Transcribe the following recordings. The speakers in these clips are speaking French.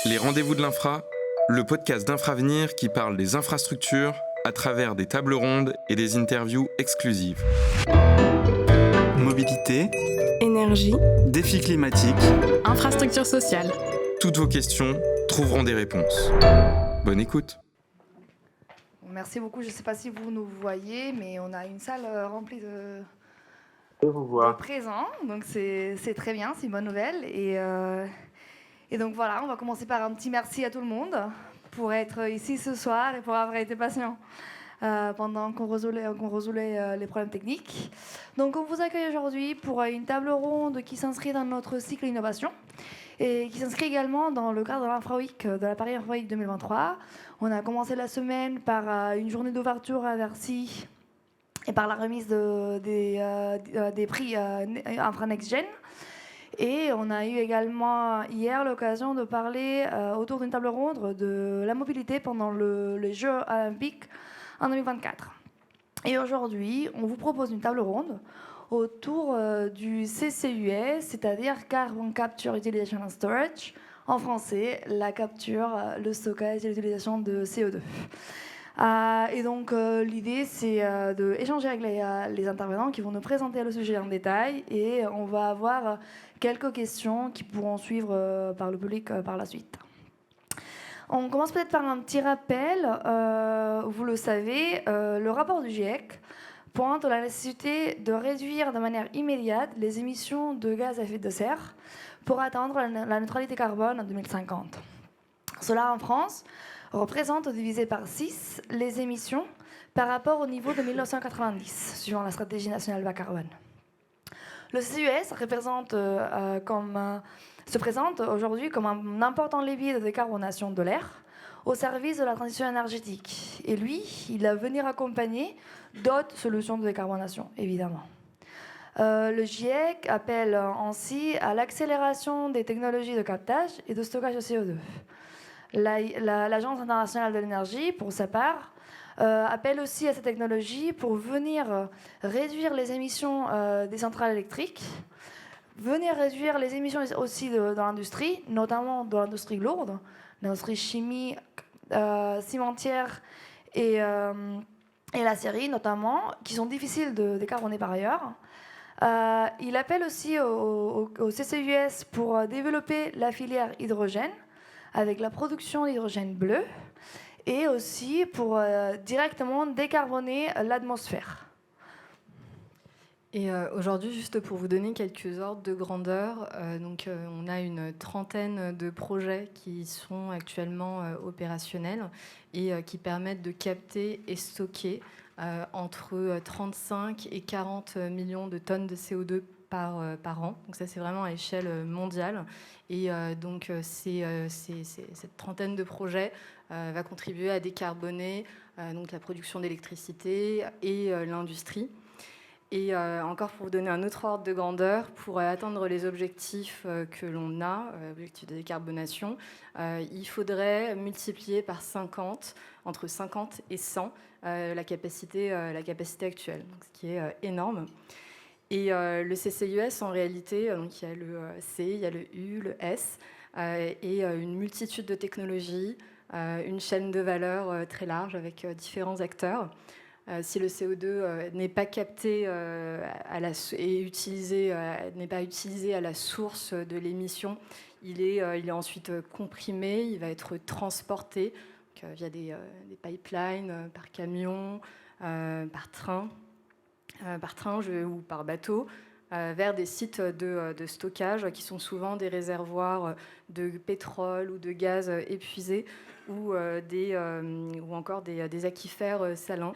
Les rendez-vous de l'infra, le podcast d'Infravenir qui parle des infrastructures à travers des tables rondes et des interviews exclusives. Mobilité, énergie, défis climatiques, infrastructure sociale. Toutes vos questions trouveront des réponses. Bonne écoute. Merci beaucoup. Je ne sais pas si vous nous voyez, mais on a une salle remplie de présents. Donc c'est très bien, c'est une bonne nouvelle. Et donc voilà, on va commencer par un petit merci à tout le monde pour être ici ce soir et pour avoir été patient pendant qu'on résoulait les problèmes techniques. Donc on vous accueille aujourd'hui pour une table ronde qui s'inscrit dans notre cycle innovation et qui s'inscrit également dans le cadre de l'Infra-Week, de la Paris Infra-Week 2023. On a commencé la semaine par une journée d'ouverture à Bercy et par la remise des prix Infra Next Gen. Et on a eu également hier l'occasion de parler autour d'une table ronde de la mobilité pendant les Jeux olympiques en 2024. Et aujourd'hui, on vous propose une table ronde autour du CCUS, c'est-à-dire Carbon Capture, Utilization and Storage. En français, la capture, le stockage et l'utilisation de CO2. Et donc, l'idée, c'est d'échanger avec les intervenants qui vont nous présenter le sujet en détail. Et on va avoir quelques questions qui pourront suivre par le public par la suite. On commence peut-être par un petit rappel. Vous le savez, le rapport du GIEC pointe la nécessité de réduire de manière immédiate les émissions de gaz à effet de serre pour atteindre la neutralité carbone en 2050. Cela, en France, représente divisé par 6 les émissions par rapport au niveau de 1990, suivant la stratégie nationale bas carbone. Le CCUS se présente aujourd'hui comme un important levier de décarbonation de l'air au service de la transition énergétique. Et lui, il va venir accompagner d'autres solutions de décarbonation, évidemment. Le GIEC appelle ainsi à l'accélération des technologies de captage et de stockage de CO2. L'Agence internationale de l'énergie, pour sa part, appelle aussi à ces technologies pour venir réduire les émissions des centrales électriques, venir réduire les émissions aussi dans l'industrie, notamment dans l'industrie lourde, l'industrie chimique, cimentière et l'aciérie notamment, qui sont difficiles de décarboner par ailleurs. Il appelle aussi au CCUS pour développer la filière hydrogène avec la production d'hydrogène bleu et aussi pour directement décarboner l'atmosphère. Et aujourd'hui, juste pour vous donner quelques ordres de grandeur, on a une trentaine de projets qui sont actuellement opérationnels et qui permettent de capter et stocker entre 35 et 40 millions de tonnes de CO2 par an. Donc ça, c'est vraiment à échelle mondiale. Et cette trentaine de projets va contribuer à décarboner donc la production d'électricité et l'industrie. Et encore pour vous donner un autre ordre de grandeur, pour atteindre les objectifs que l'on a, objectifs de décarbonation, il faudrait multiplier par 50, entre 50 et 100, la capacité actuelle, donc, ce qui est énorme. Et le CCUS, en réalité, donc il y a le C, il y a le U, le S, et une multitude de technologies, une chaîne de valeur très large avec différents acteurs. Si le CO2 n'est pas capté et utilisé, n'est pas utilisé à la source de l'émission, il est ensuite comprimé, il va être transporté donc, via des pipelines, par camion, par train ou par bateau, vers des sites de stockage qui sont souvent des réservoirs de pétrole ou de gaz épuisés ou encore des aquifères salins.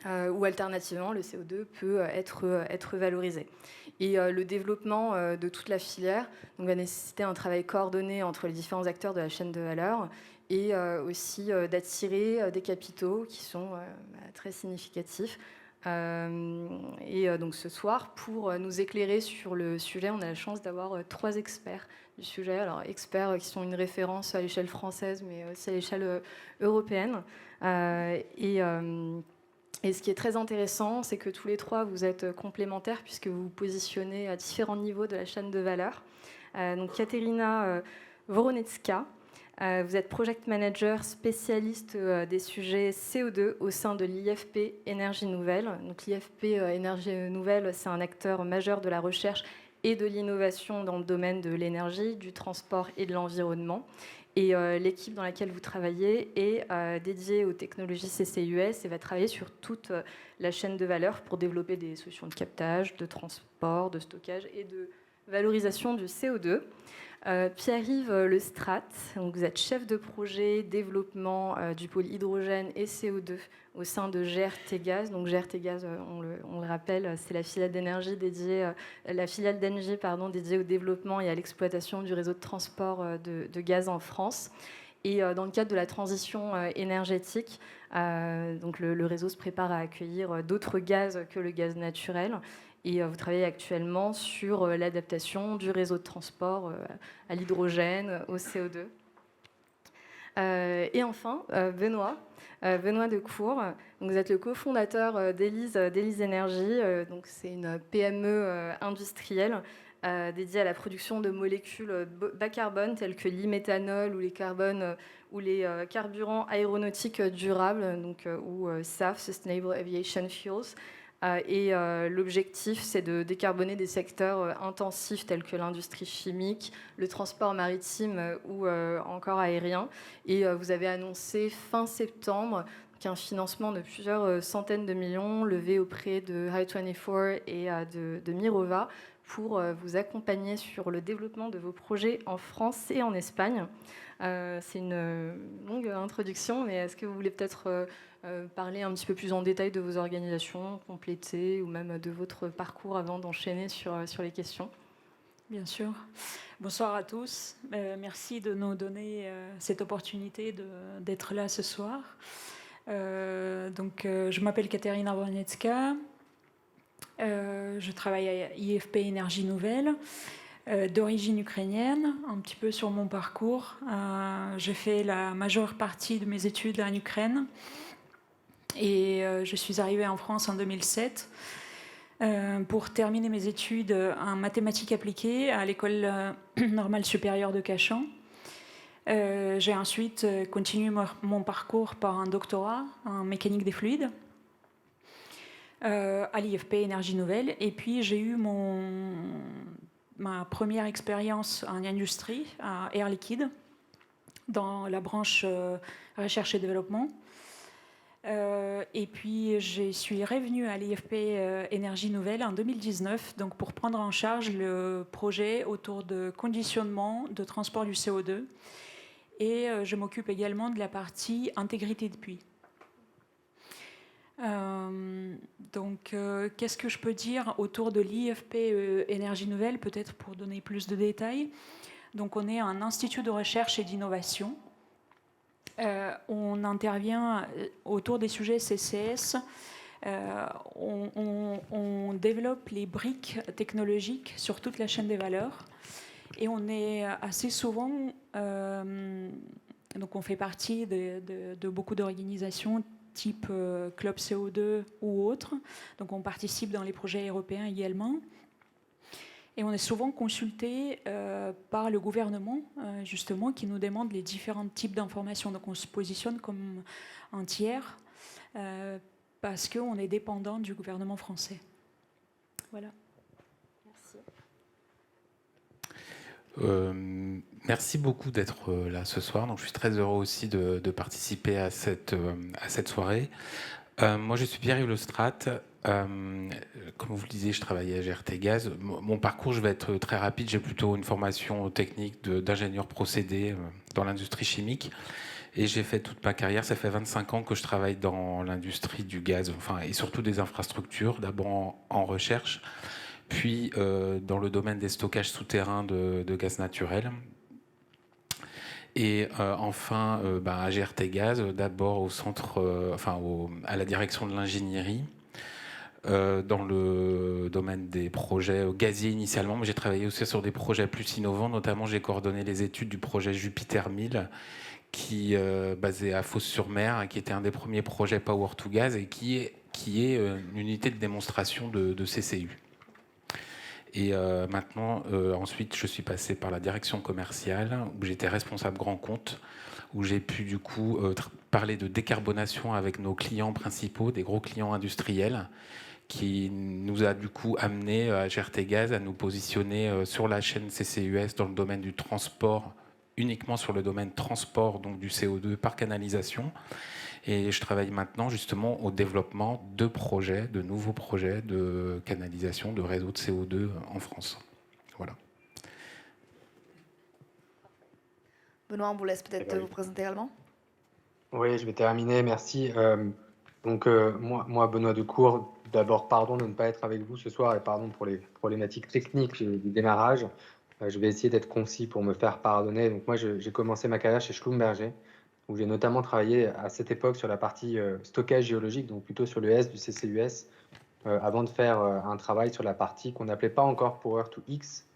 Ou alternativement, le CO2 peut être valorisé. Et le développement de toute la filière va nécessiter un travail coordonné entre les différents acteurs de la chaîne de valeur et aussi d'attirer des capitaux qui sont très significatifs. Donc ce soir, pour nous éclairer sur le sujet, on a la chance d'avoir 3 experts du sujet. Alors experts qui sont une référence à l'échelle française, mais aussi à l'échelle européenne. Et ce qui est très intéressant, c'est que tous les 3, vous êtes complémentaires puisque vous vous positionnez à différents niveaux de la chaîne de valeur. Donc Katerina Voronecka, Vous êtes project manager spécialiste des sujets CO2 au sein de l'IFP Énergie Nouvelle. Donc l'IFP Énergie Nouvelle, c'est un acteur majeur de la recherche et de l'innovation dans le domaine de l'énergie, du transport et de l'environnement. Et l'équipe dans laquelle vous travaillez est dédiée aux technologies CCUS et va travailler sur toute la chaîne de valeur pour développer des solutions de captage, de transport, de stockage et de valorisation du CO2. Pierre-Yves Lestrat, donc vous êtes chef de projet développement du pôle hydrogène et CO2 au sein de GRT Gaz. Donc GRT Gaz, on le rappelle, c'est la filiale d'énergie dédiée, dédiée au développement et à l'exploitation du réseau de transport de gaz en France. Et dans le cadre de la transition énergétique, donc le réseau se prépare à accueillir d'autres gaz que le gaz naturel. Et vous travaillez actuellement sur l'adaptation du réseau de transport à l'hydrogène, au CO2. Et enfin, Benoît Decour. Donc vous êtes le cofondateur d'Élise Énergie. Donc c'est une PME industrielle dédiée à la production de molécules bas carbone telles que l'iméthanol ou les carburants aéronautiques durables, donc, ou SAF, Sustainable Aviation Fuels. Et l'objectif, c'est de décarboner des secteurs intensifs tels que l'industrie chimique, le transport maritime ou encore aérien. Et vous avez annoncé fin septembre qu'un financement de plusieurs centaines de millions levé auprès de Hy24 et de Mirova pour vous accompagner sur le développement de vos projets en France et en Espagne. C'est une longue introduction, mais est-ce que vous voulez peut-être parler un petit peu plus en détail de vos organisations, compléter, ou même de votre parcours avant d'enchaîner sur les questions? Bien sûr. Bonsoir à tous. Merci de nous donner cette opportunité d'être là ce soir. Je m'appelle Katerina Bornetska. Je travaille à IFP Énergie Nouvelle, d'origine ukrainienne. Un petit peu sur mon parcours. J'ai fait la majeure partie de mes études en Ukraine. Et je suis arrivée en France en 2007 pour terminer mes études en mathématiques appliquées à l'école normale supérieure de Cachan. J'ai ensuite continué mon parcours par un doctorat en mécanique des fluides à l'IFP Énergie Nouvelle. Et puis j'ai eu ma première expérience en industrie à Air Liquide dans la branche recherche et développement. Et puis je suis revenue à l'IFP Énergie Nouvelle en 2019 donc pour prendre en charge le projet autour de conditionnement de transport du CO2 et je m'occupe également de la partie intégrité de puits. Qu'est-ce que je peux dire autour de l'IFP Énergie Nouvelle, peut-être pour donner plus de détails. Donc on est un institut de recherche et d'innovation. On intervient autour des sujets CCS. On développe les briques technologiques sur toute la chaîne des valeurs. Et on est assez souvent... donc on fait partie de beaucoup d'organisations type Club CO2 ou autres. Donc on participe dans les projets européens également. Et on est souvent consulté par le gouvernement, justement, qui nous demande les différents types d'informations. Donc on se positionne comme un tiers parce qu'on est dépendant du gouvernement français. Voilà. Merci. Merci beaucoup d'être là ce soir. Donc, je suis très heureux aussi de participer à cette soirée. Moi, je suis Pierre-Yves Lestrat. Comme vous le disiez, je travaille à GRT Gaz. Mon parcours, je vais être très rapide. J'ai plutôt une formation technique d'ingénieur procédé dans l'industrie chimique. Et j'ai fait toute ma carrière. Ça fait 25 ans que je travaille dans l'industrie du gaz, et surtout des infrastructures, d'abord en recherche, puis dans le domaine des stockages souterrains de gaz naturel. Et enfin, à GRT Gaz, d'abord au centre, à la direction de l'ingénierie, dans le domaine des projets gaziers initialement, mais j'ai travaillé aussi sur des projets plus innovants. Notamment, j'ai coordonné les études du projet Jupiter 1000, qui basé à Fos-sur-Mer, qui était un des premiers projets Power to Gas et qui est une unité de démonstration de CCU. Et maintenant, ensuite, je suis passé par la direction commerciale, où j'étais responsable grand compte, où j'ai pu du coup parler de décarbonation avec nos clients principaux, des gros clients industriels, qui nous a du coup amené à GRTgaz à nous positionner sur la chaîne CCUS dans le domaine du transport, uniquement sur le domaine transport, donc du CO2 par canalisation. Et je travaille maintenant justement au développement de projets, de nouveaux projets de canalisation, de réseaux de CO2 en France. Voilà. Benoît, on vous laisse peut-être vous présenter également. Oui, je vais terminer, merci. Moi, Benoît Decour, d'abord, pardon de ne pas être avec vous ce soir et pardon pour les problématiques techniques du démarrage. Je vais essayer d'être concis pour me faire pardonner. Donc moi, j'ai commencé ma carrière chez Schlumberger, où j'ai notamment travaillé à cette époque sur la partie stockage géologique, donc plutôt sur le S du CCUS, avant de faire un travail sur la partie qu'on n'appelait pas encore Power to X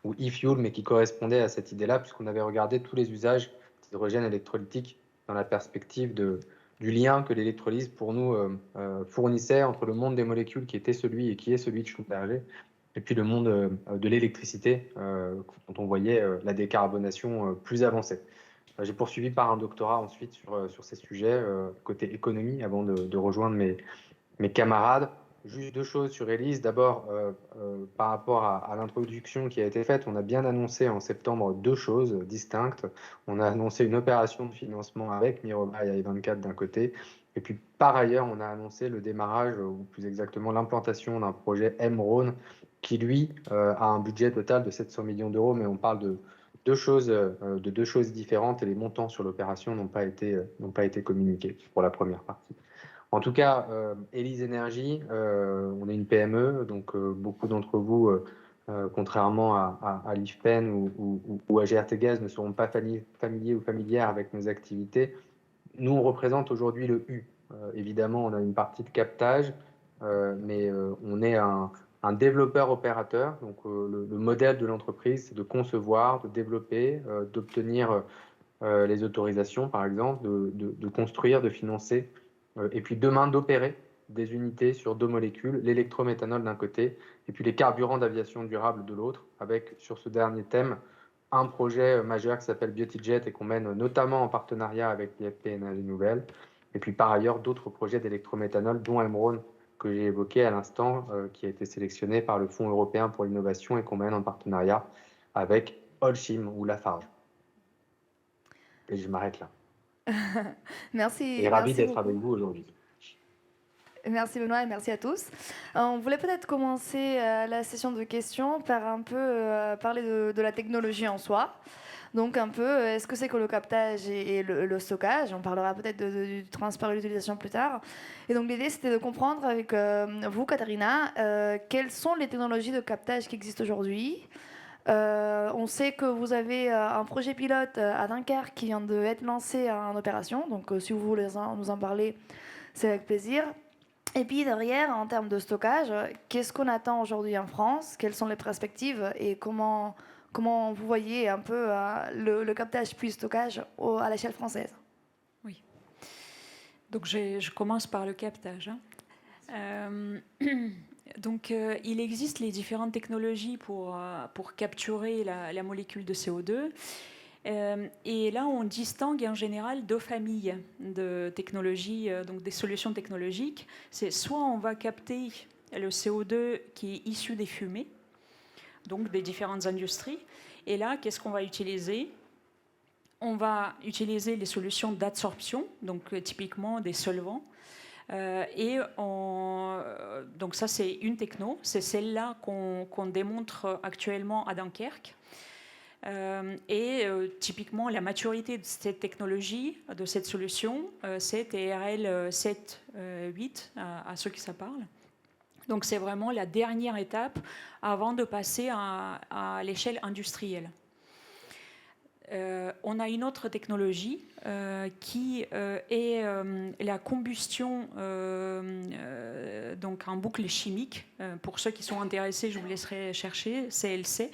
ou e-fuel, mais qui correspondait à cette idée-là, puisqu'on avait regardé tous les usages d'hydrogène électrolytique dans la perspective du lien que l'électrolyse pour nous fournissait entre le monde des molécules qui était celui et qui est celui de Schlumberger, et puis le monde de l'électricité, quand on voyait la décarbonation plus avancée. J'ai poursuivi par un doctorat ensuite sur ces sujets, côté économie, avant de rejoindre mes camarades. Juste deux choses sur ELYSE. D'abord, par rapport à l'introduction qui a été faite, on a bien annoncé en septembre deux choses distinctes. On a annoncé une opération de financement avec Mirobay et I24 d'un côté, et puis par ailleurs, on a annoncé le démarrage, ou plus exactement l'implantation d'un projet Emerone qui, lui, a un budget total de 700 millions d'euros, mais on parle de deux choses différentes et les montants sur l'opération n'ont pas été communiqués pour la première partie. En tout cas, ELYSE Énergie, on est une PME, donc beaucoup d'entre vous, contrairement à l'IFPEN ou à GRTgaz, ne seront pas familiers ou familières avec nos activités. Nous, on représente aujourd'hui le U. Évidemment, on a une partie de captage, mais on est un développeur opérateur. Donc, le modèle de l'entreprise, c'est de concevoir, de développer, d'obtenir les autorisations, par exemple, de construire, de financer, et puis demain d'opérer des unités sur deux molécules, l'électrométhanol d'un côté, et puis les carburants d'aviation durable de l'autre, avec, sur ce dernier thème, un projet majeur qui s'appelle BiotiJet et qu'on mène notamment en partenariat avec l'IFP Énergie Nouvelle, et puis par ailleurs d'autres projets d'électrométhanol, dont Emerone, que j'ai évoqué à l'instant, qui a été sélectionné par le Fonds européen pour l'innovation et qu'on mène en partenariat avec Holcim ou Lafarge. Et je m'arrête là. Merci. Et ravi d'être avec vous aujourd'hui. Merci Benoît et merci à tous. On voulait peut-être commencer la session de questions par un peu parler de la technologie en soi. Donc un peu, est-ce que c'est que le captage et le stockage? On parlera peut-être du transport et de l'utilisation plus tard. Et donc l'idée, c'était de comprendre avec vous, Katharina, quelles sont les technologies de captage qui existent aujourd'hui. On sait que vous avez un projet pilote à Dunkerque qui vient d'être lancé en opération. Donc si vous voulez nous en parler, c'est avec plaisir. Et puis derrière, en termes de stockage, qu'est-ce qu'on attend aujourd'hui en France? Quelles sont les perspectives et comment vous voyez un peu le captage puis le stockage à l'échelle française? Oui. Donc je commence par le captage. Donc il existe les différentes technologies pour capturer la molécule de CO2. Et là, on distingue en général deux familles de technologies, donc des solutions technologiques. C'est soit on va capter le CO2 qui est issu des fumées, donc des différentes industries. Et là, qu'est-ce qu'on va utiliser? On va utiliser les solutions d'adsorption, donc typiquement des solvants. Donc ça, c'est une techno. C'est celle-là qu'on démontre actuellement à Dunkerque. Typiquement, la maturité de cette technologie, de cette solution, c'est TRL 7-8, à ceux qui ça parle. Donc c'est vraiment la dernière étape avant de passer à l'échelle industrielle. On a une autre technologie qui est la combustion donc en boucle chimique. Pour ceux qui sont intéressés, je vous laisserai chercher, CLC.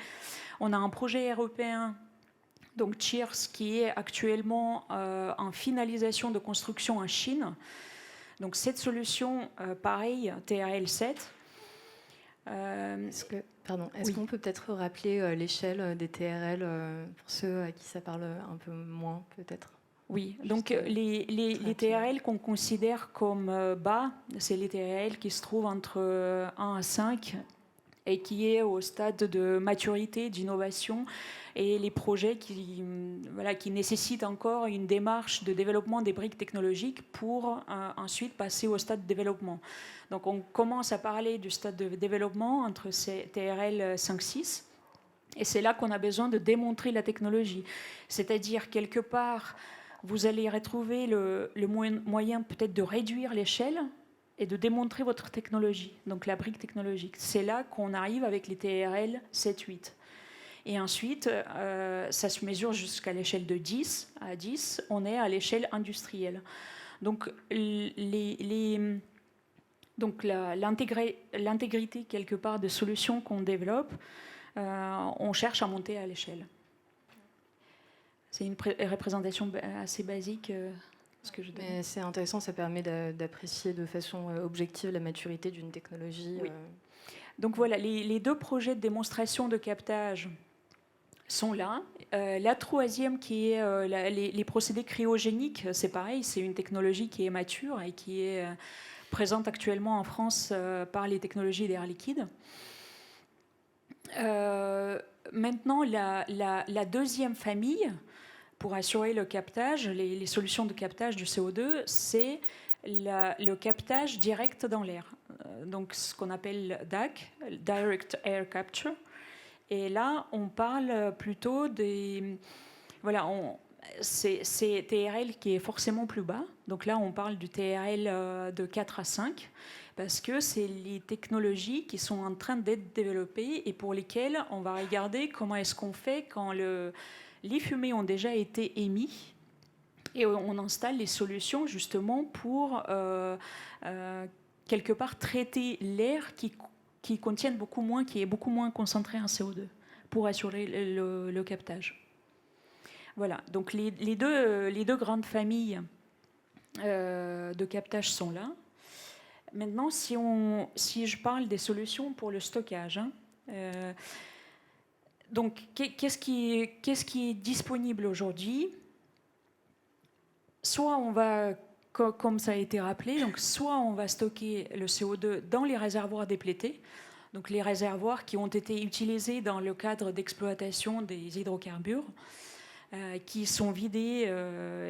On a un projet européen, donc Cheers, qui est actuellement en finalisation de construction en Chine. Donc cette solution, pareil, TRL7, Est-ce qu'on peut peut-être rappeler l'échelle des TRL pour ceux à qui ça parle un peu moins, peut-être? Oui, donc les TRL qu'on considère comme bas, c'est les TRL qui se trouvent entre 1 à 5 et qui est au stade de maturité, d'innovation, et les projets qui nécessitent encore une démarche de développement des briques technologiques pour ensuite passer au stade de développement. Donc on commence à parler du stade de développement entre ces TRL 5-6, et c'est là qu'on a besoin de démontrer la technologie. C'est-à-dire, quelque part, vous allez retrouver le moyen peut-être de réduire l'échelle et de démontrer votre technologie, donc la brique technologique. C'est là qu'on arrive avec les TRL 7-8. Et ensuite, ça se mesure jusqu'à l'échelle de 10. À 10, on est à l'échelle industrielle. Donc, l'intégrité, quelque part, de solutions qu'on développe, on cherche à monter à l'échelle. C'est une représentation assez basique. Mais c'est intéressant, ça permet d'apprécier de façon objective la maturité d'une technologie. Oui. Donc voilà, les 2 projets de démonstration de captage sont là. La troisième, qui est les procédés cryogéniques, c'est pareil, c'est une technologie qui est mature et qui est présente actuellement en France par les technologies d'air liquide. Maintenant, la deuxième famille, pour assurer le captage, les solutions de captage du CO2, c'est le captage direct dans l'air. Donc ce qu'on appelle DAC, Direct Air Capture. Et là, on parle plutôt des... Voilà, c'est TRL qui est forcément plus bas. Donc là, on parle du TRL de 4 à 5, parce que c'est les technologies qui sont en train d'être développées et pour lesquelles on va regarder comment est-ce qu'on fait quand les fumées ont déjà été émises et on installe les solutions justement pour quelque part traiter l'air qui contienne beaucoup moins, qui est beaucoup moins concentré en CO2 pour assurer le captage. Voilà, donc les deux grandes familles de captage sont là. Maintenant, si je parle des solutions pour le stockage, donc qu'est-ce qui est disponible aujourd'hui? Soit on va, comme ça a été rappelé, donc soit on va stocker le CO2 dans les réservoirs déplétés, donc les réservoirs qui ont été utilisés dans le cadre d'exploitation des hydrocarbures, qui sont vidés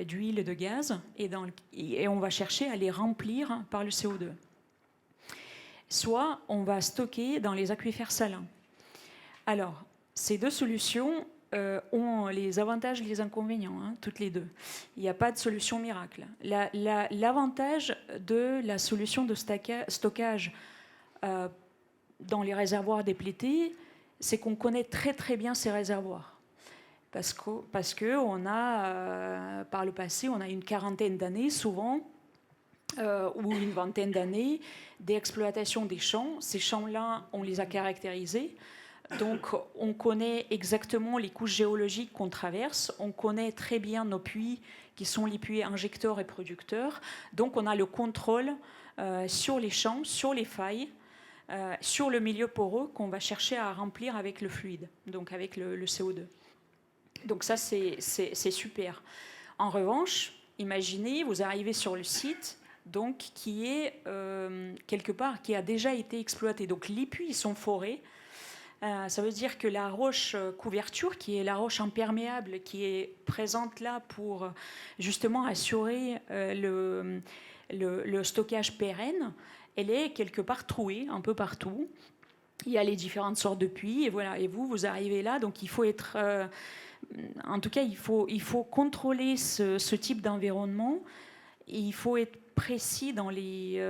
d'huile et de gaz, et on va chercher à les remplir par le CO2. Soit on va stocker dans les aquifères salins. Alors, ces 2 solutions ont les avantages et les inconvénients, toutes les 2. Il n'y a pas de solution miracle. L'avantage de la solution de stockage dans les réservoirs déplétés, c'est qu'on connaît très très bien ces réservoirs. Parce qu'on a, par le passé, on a une quarantaine d'années souvent, ou une vingtaine d'années d'exploitation des champs. Ces champs-là, on les a caractérisés. Donc, on connaît exactement les couches géologiques qu'on traverse. On connaît très bien nos puits, qui sont les puits injecteurs et producteurs. Donc, on a le contrôle sur les champs, sur les failles, sur le milieu poreux qu'on va chercher à remplir avec le fluide, donc avec le CO2. Donc ça, c'est super. En revanche, imaginez, vous arrivez sur le site, donc qui est quelque part, qui a déjà été exploité. Donc les puits sont forés. Ça veut dire que la roche couverture, qui est la roche imperméable, qui est présente là pour justement assurer le stockage pérenne, elle est quelque part trouée un peu partout. Il y a les différentes sortes de puits, et voilà. Et vous arrivez là, donc il faut être... en tout cas, il faut contrôler ce type d'environnement, et il faut être précis dans les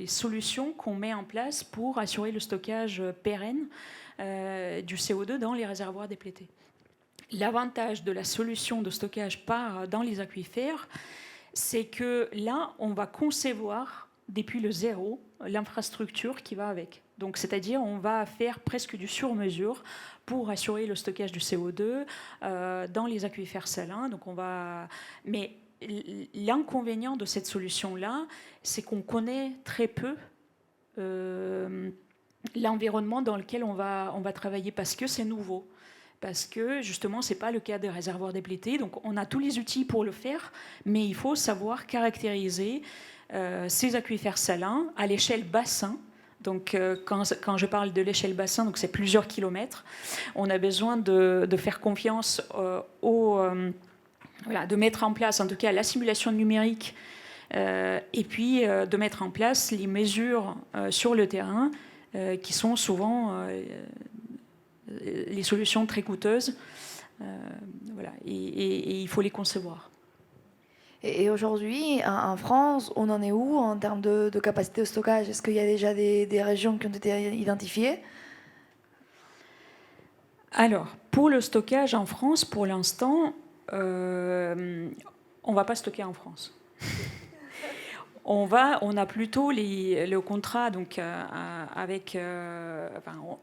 solutions qu'on met en place pour assurer le stockage pérenne du CO2 dans les réservoirs déplétés. L'avantage de la solution de stockage dans les aquifères, c'est que là, on va concevoir depuis le zéro l'infrastructure qui va avec. Donc, c'est-à-dire, on va faire presque du sur-mesure pour assurer le stockage du CO2 dans les aquifères salins. Donc, mais l'inconvénient de cette solution-là, c'est qu'on connaît très peu l'environnement dans lequel on va travailler, parce que c'est nouveau. Parce que justement, ce n'est pas le cas des réservoirs déplétés. Donc on a tous les outils pour le faire, mais il faut savoir caractériser ces aquifères salins à l'échelle bassin. Donc quand je parle de l'échelle bassin, donc c'est plusieurs kilomètres, on a besoin de faire confiance de mettre en place en tout cas la simulation numérique et puis de mettre en place les mesures sur le terrain qui sont souvent les solutions très coûteuses. Et il faut les concevoir. Et aujourd'hui, en France, on en est où en termes de capacité de stockage? Est-ce qu'il y a déjà des régions qui ont été identifiées? Alors, pour le stockage en France, pour l'instant, on ne va pas stocker en France. On a plutôt le contrat donc, avec...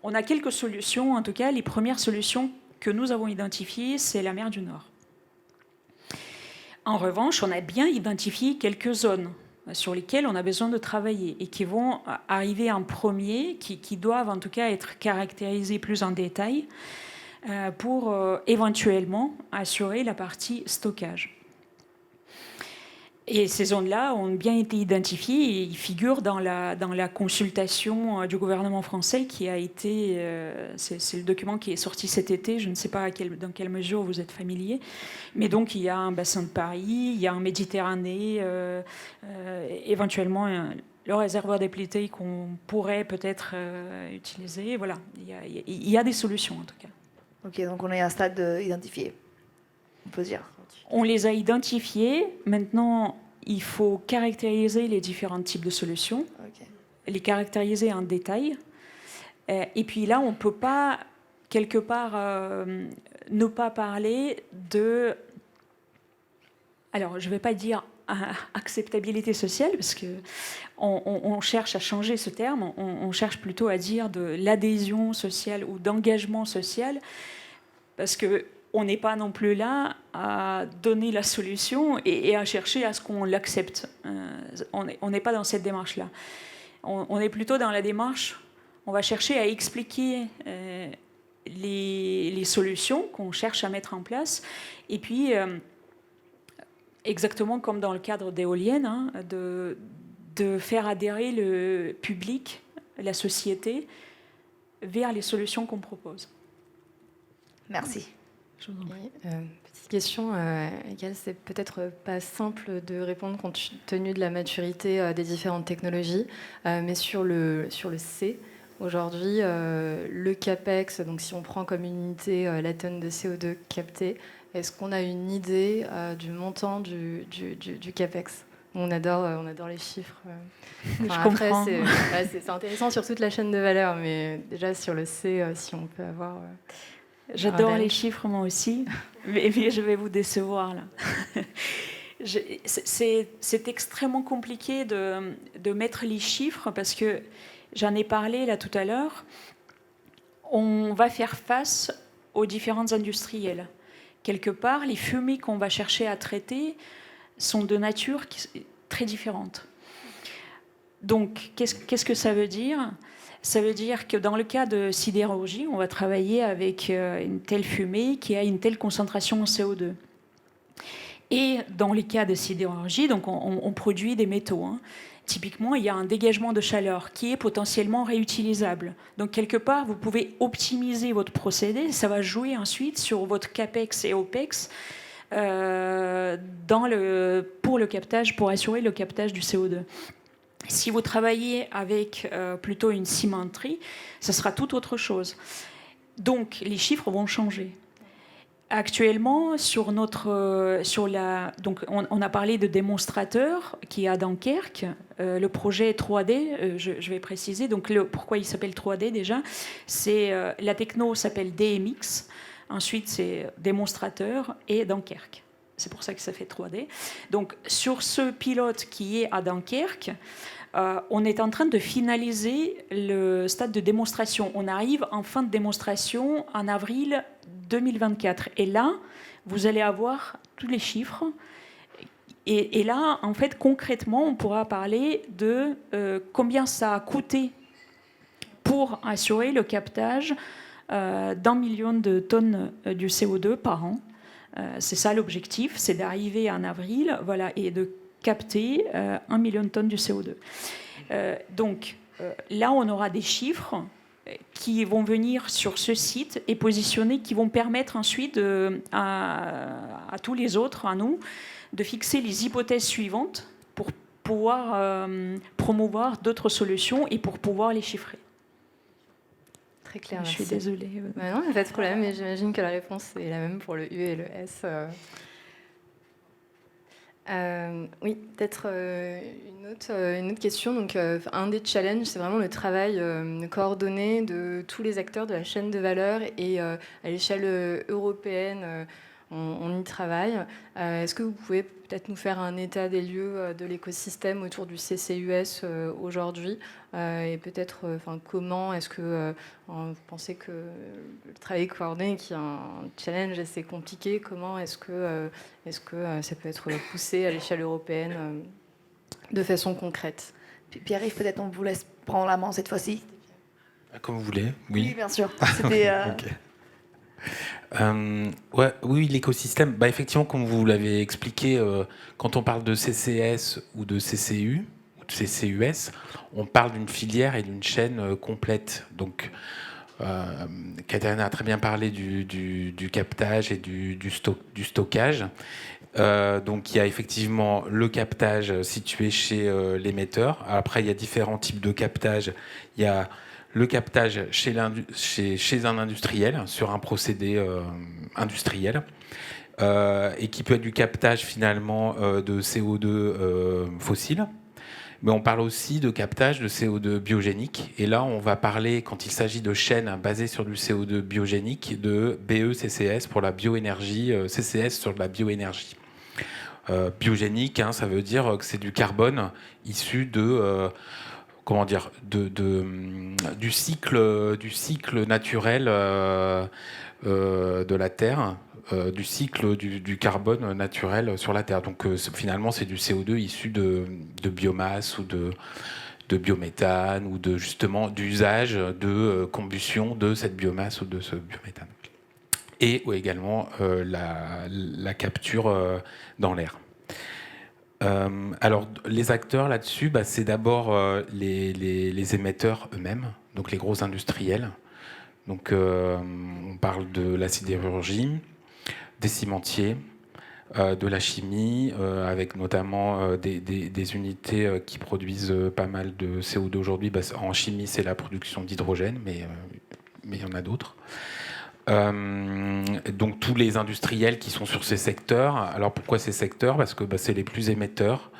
on a quelques solutions. En tout cas, les premières solutions que nous avons identifiées, c'est la mer du Nord. En revanche, on a bien identifié quelques zones sur lesquelles on a besoin de travailler et qui vont arriver en premier, qui doivent en tout cas être caractérisées plus en détail pour éventuellement assurer la partie stockage. Et ces zones-là ont bien été identifiées et ils figurent dans la consultation du gouvernement français qui a été... c'est le document qui est sorti cet été, je ne sais pas dans quelle mesure vous êtes familier, mais donc il y a un bassin de Paris, il y a un Méditerranée, éventuellement le réservoir déplété qu'on pourrait peut-être utiliser. Voilà, il y a des solutions en tout cas. Ok, donc on est à un stade identifié, on peut dire. On les a identifiés. Maintenant, il faut caractériser les différents types de solutions, les caractériser en détail. Et puis là, on ne peut pas, quelque part, ne pas parler de... Alors, je ne vais pas dire acceptabilité sociale, parce qu'on cherche à changer ce terme. On cherche plutôt à dire de l'adhésion sociale ou d'engagement social, parce que on n'est pas non plus là à donner la solution et à chercher à ce qu'on l'accepte. On n'est pas dans cette démarche-là. On est plutôt dans la démarche, on va chercher à expliquer les solutions qu'on cherche à mettre en place. Et puis, exactement comme dans le cadre d'éoliennes, de faire adhérer le public, la société, vers les solutions qu'on propose. Merci. Petite question à laquelle c'est peut-être pas simple de répondre compte tenu de la maturité des différentes technologies, mais sur le C, aujourd'hui, le CAPEX, donc si on prend comme unité la tonne de CO2 captée, est-ce qu'on a une idée du montant du CAPEX? On adore les chiffres. Après, c'est intéressant sur toute la chaîne de valeur, mais déjà sur le C, si on peut avoir... J'adore les chiffres, moi aussi, mais je vais vous décevoir là. C'est extrêmement compliqué de mettre les chiffres parce que j'en ai parlé là tout à l'heure. On va faire face aux différentes industrielles. Quelque part, les fumées qu'on va chercher à traiter sont de nature très différente. Donc, qu'est-ce que ça veut dire ? Ça veut dire que dans le cas de sidérurgie, on va travailler avec une telle fumée qui a une telle concentration en CO2. Et dans les cas de sidérurgie, donc on produit des métaux. Typiquement, il y a un dégagement de chaleur qui est potentiellement réutilisable. Donc, quelque part, vous pouvez optimiser votre procédé. Ça va jouer ensuite sur votre CAPEX et OPEX pour le captage, pour assurer le captage du CO2. Si vous travaillez avec plutôt une cimenterie, ça sera tout autre chose. Donc, les chiffres vont changer. Actuellement, donc on a parlé de démonstrateur qui est à Dunkerque. Le projet 3D, je vais préciser. Donc, pourquoi il s'appelle 3D déjà? La techno s'appelle DMX. Ensuite, c'est démonstrateur et Dunkerque. C'est pour ça que ça fait 3D. Donc, sur ce pilote qui est à Dunkerque, on est en train de finaliser le stade de démonstration. On arrive en fin de démonstration en avril 2024. Et là, vous allez avoir tous les chiffres. Et là, en fait, concrètement, on pourra parler de combien ça a coûté pour assurer le captage d'1 million de tonnes du CO2 par an. C'est ça l'objectif, c'est d'arriver en avril, voilà, et de capter 1 million de tonnes du CO2. Donc là, on aura des chiffres qui vont venir sur ce site et positionner, qui vont permettre ensuite à tous les autres, à nous, de fixer les hypothèses suivantes pour pouvoir promouvoir d'autres solutions et pour pouvoir les chiffrer. Très clair, Je merci. suis désolée. Non, il n'y a pas de problème, mais j'imagine que la réponse est la même pour le U et le S. Oui, peut-être une autre question. Donc, un des challenges, c'est vraiment le travail coordonné de tous les acteurs de la chaîne de valeur et à l'échelle européenne, on y travaille. Est-ce que vous pouvez peut-être nous faire un état des lieux de l'écosystème autour du CCUS aujourd'hui et peut-être comment est-ce que vous pensez que le travail coordonné, qui est un challenge assez compliqué, comment est-ce que ça peut être poussé à l'échelle européenne de façon concrète? Pierre-Yves, peut-être on vous laisse prendre la main cette fois-ci. Comme vous voulez, Oui, bien sûr. C'était... Ok. Oui, l'écosystème, effectivement, comme vous l'avez expliqué, quand on parle de CCS ou de CCU, ou de CCUS, on parle d'une filière et d'une chaîne complète. Donc, Katerina a très bien parlé du captage et du stockage. Donc, il y a effectivement le captage situé chez l'émetteur. Après, il y a différents types de captage. Il y a le captage chez un industriel, sur un procédé industriel, et qui peut être du captage finalement de CO2 fossile. Mais on parle aussi de captage de CO2 biogénique. Et là, on va parler, quand il s'agit de chaînes basées sur du CO2 biogénique, de BE-CCS pour la bioénergie, CCS sur de la bioénergie. Biogénique, ça veut dire que c'est du carbone issu de... du cycle naturel de la Terre, du cycle du carbone naturel sur la Terre. Donc finalement, c'est du CO2 issu de biomasse ou de biométhane ou d'usage de combustion de cette biomasse ou de ce biométhane. Et également la capture dans l'air. Alors, les acteurs là-dessus, c'est d'abord les émetteurs eux-mêmes, donc les gros industriels. Donc, on parle de la sidérurgie, des cimentiers, de la chimie, avec notamment des unités qui produisent pas mal de CO2 aujourd'hui. En chimie, c'est la production d'hydrogène, mais il y en a d'autres. Donc tous les industriels qui sont sur ces secteurs. Alors pourquoi ces secteurs? Parce que c'est les plus émetteurs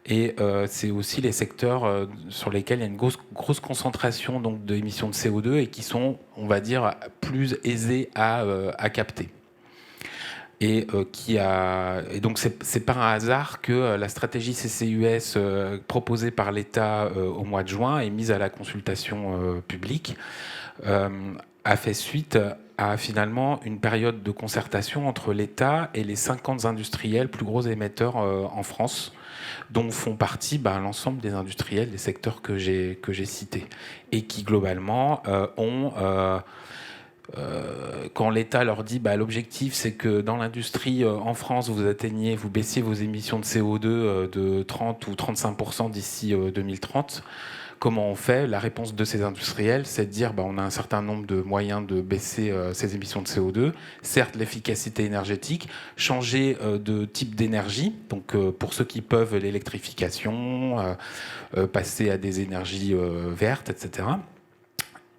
et c'est aussi les secteurs sur lesquels il y a une grosse concentration donc d'émissions de CO2 et qui sont, on va dire, plus aisés à capter. Et donc c'est pas un hasard que la stratégie CCUS proposée par l'État au mois de juin et mise à la consultation publique a fait suite à finalement une période de concertation entre l'État et les 50 industriels plus gros émetteurs en France, dont font partie l'ensemble des industriels des secteurs que j'ai cités, et qui globalement ont... quand l'État leur dit l'objectif c'est que dans l'industrie en France vous baissiez vos émissions de CO2 de 30 ou 35% d'ici 2030, comment on fait? La réponse de ces industriels, c'est de dire on a un certain nombre de moyens de baisser ces émissions de CO2. Certes, l'efficacité énergétique, changer de type d'énergie, donc pour ceux qui peuvent, l'électrification, passer à des énergies vertes, etc.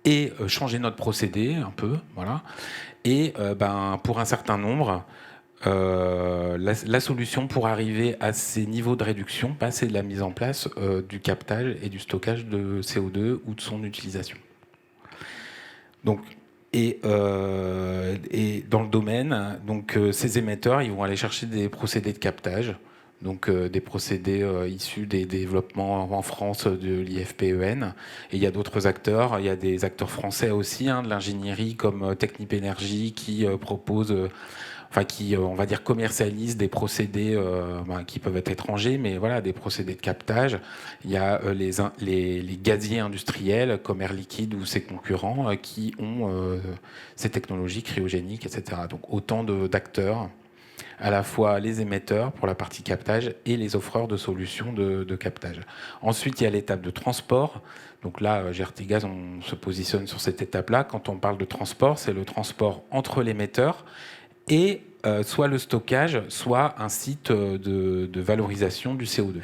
Et changer notre procédé un peu, voilà. Et pour un certain nombre, la solution pour arriver à ces niveaux de réduction, c'est de la mise en place du captage et du stockage de CO2 ou de son utilisation. Donc, et dans le domaine, donc ces émetteurs, ils vont aller chercher des procédés de captage, donc des procédés issus des développements en France de l'IFPEN. Et il y a d'autres acteurs, il y a des acteurs français aussi, de l'ingénierie comme Technip Energy qui propose qui, on va dire, commercialisent des procédés qui peuvent être étrangers, mais voilà, des procédés de captage. Il y a les gaziers industriels comme Air Liquide ou ses concurrents qui ont ces technologies cryogéniques, etc. Donc autant d'acteurs, à la fois les émetteurs pour la partie captage et les offreurs de solutions de captage. Ensuite, il y a l'étape de transport. Donc là, GRTgaz, on se positionne sur cette étape-là. Quand on parle de transport, c'est le transport entre l'émetteur et soit le stockage, soit un site de valorisation du CO2.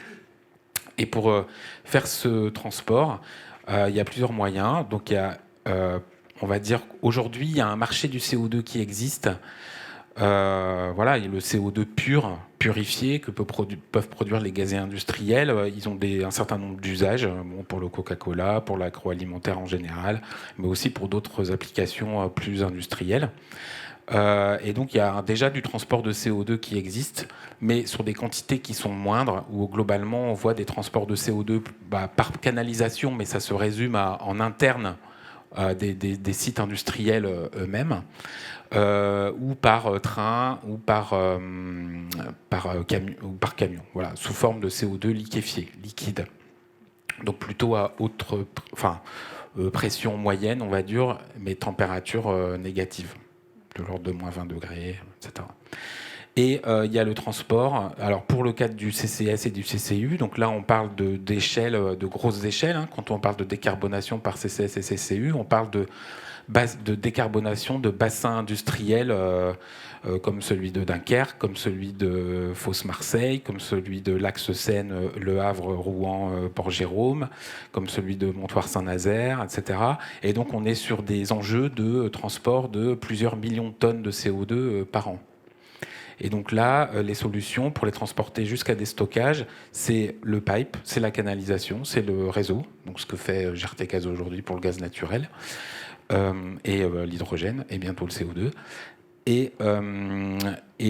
Et pour faire ce transport, il y a plusieurs moyens. Donc il y a, on va dire, aujourd'hui, il y a un marché du CO2 qui existe. Voilà, il y a le CO2 purifié que peuvent produire les gaziers industriels. Ils ont un certain nombre d'usages, pour le Coca-Cola, pour l'agroalimentaire en général, mais aussi pour d'autres applications plus industrielles. Et donc il y a déjà du transport de CO2 qui existe, mais sur des quantités qui sont moindres, où globalement on voit des transports de CO2 par canalisation, mais ça se résume en interne des sites industriels eux-mêmes. Ou par train ou par camion, voilà, sous forme de CO2 liquéfié, liquide. Donc plutôt à pression moyenne, on va dire, mais température négative, de l'ordre de moins 20 degrés, etc. Et il y a le transport. Alors pour le cadre du CCS et du CCU, donc là on parle d'échelles, de grosses échelles. Quand on parle de décarbonation par CCS et CCU, on parle de décarbonation de bassins industriels comme celui de Dunkerque, comme celui de Fos-Marseille, comme celui de l'Axe Seine, Le Havre, Rouen, Port-Jérôme, comme celui de Montoire-Saint-Nazaire, etc. Et donc on est sur des enjeux de transport de plusieurs millions de tonnes de CO2 par an. Et donc là, les solutions pour les transporter jusqu'à des stockages, c'est le pipe, c'est la canalisation, c'est le réseau, donc ce que fait GRTgaz aujourd'hui pour le gaz naturel, et l'hydrogène, et bientôt le CO2. Et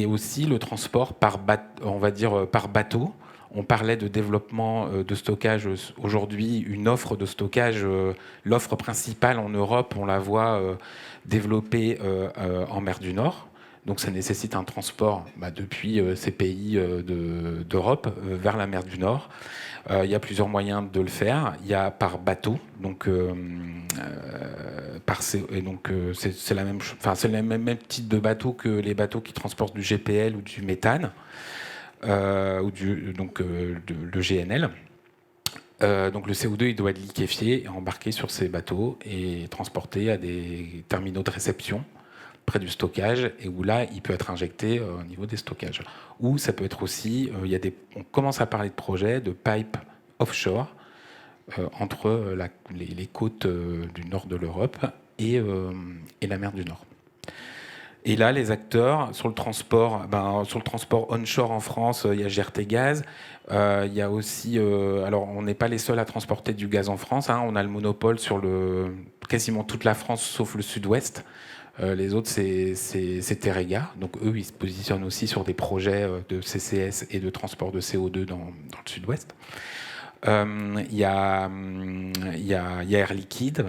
aussi le transport par bateau. On parlait de développement de stockage aujourd'hui, une offre de stockage, l'offre principale en Europe, on la voit développée en mer du Nord. Donc ça nécessite un transport depuis ces pays d'Europe vers la mer du Nord. Il y a plusieurs moyens de le faire. Il y a par bateau, donc c'est la même, c'est le même type de bateau que les bateaux qui transportent du GPL ou du méthane ou le GNL. Donc le CO2 il doit être liquéfié et embarqué sur ces bateaux et transporté à des terminaux de réception près du stockage, et où là, il peut être injecté au niveau des stockages. Ou ça peut être aussi, on commence à parler de projets de pipe offshore entre les côtes du nord de l'Europe et la mer du Nord. Et là, les acteurs sur le transport onshore en France, il y a GRTgaz. Il y a aussi, alors on n'est pas les seuls à transporter du gaz en France. On a le monopole sur quasiment toute la France, sauf le sud-ouest. Les autres, c'est Teréga. Donc eux, ils se positionnent aussi sur des projets de CCS et de transport de CO2 dans le sud-ouest. Il y a Air Liquide.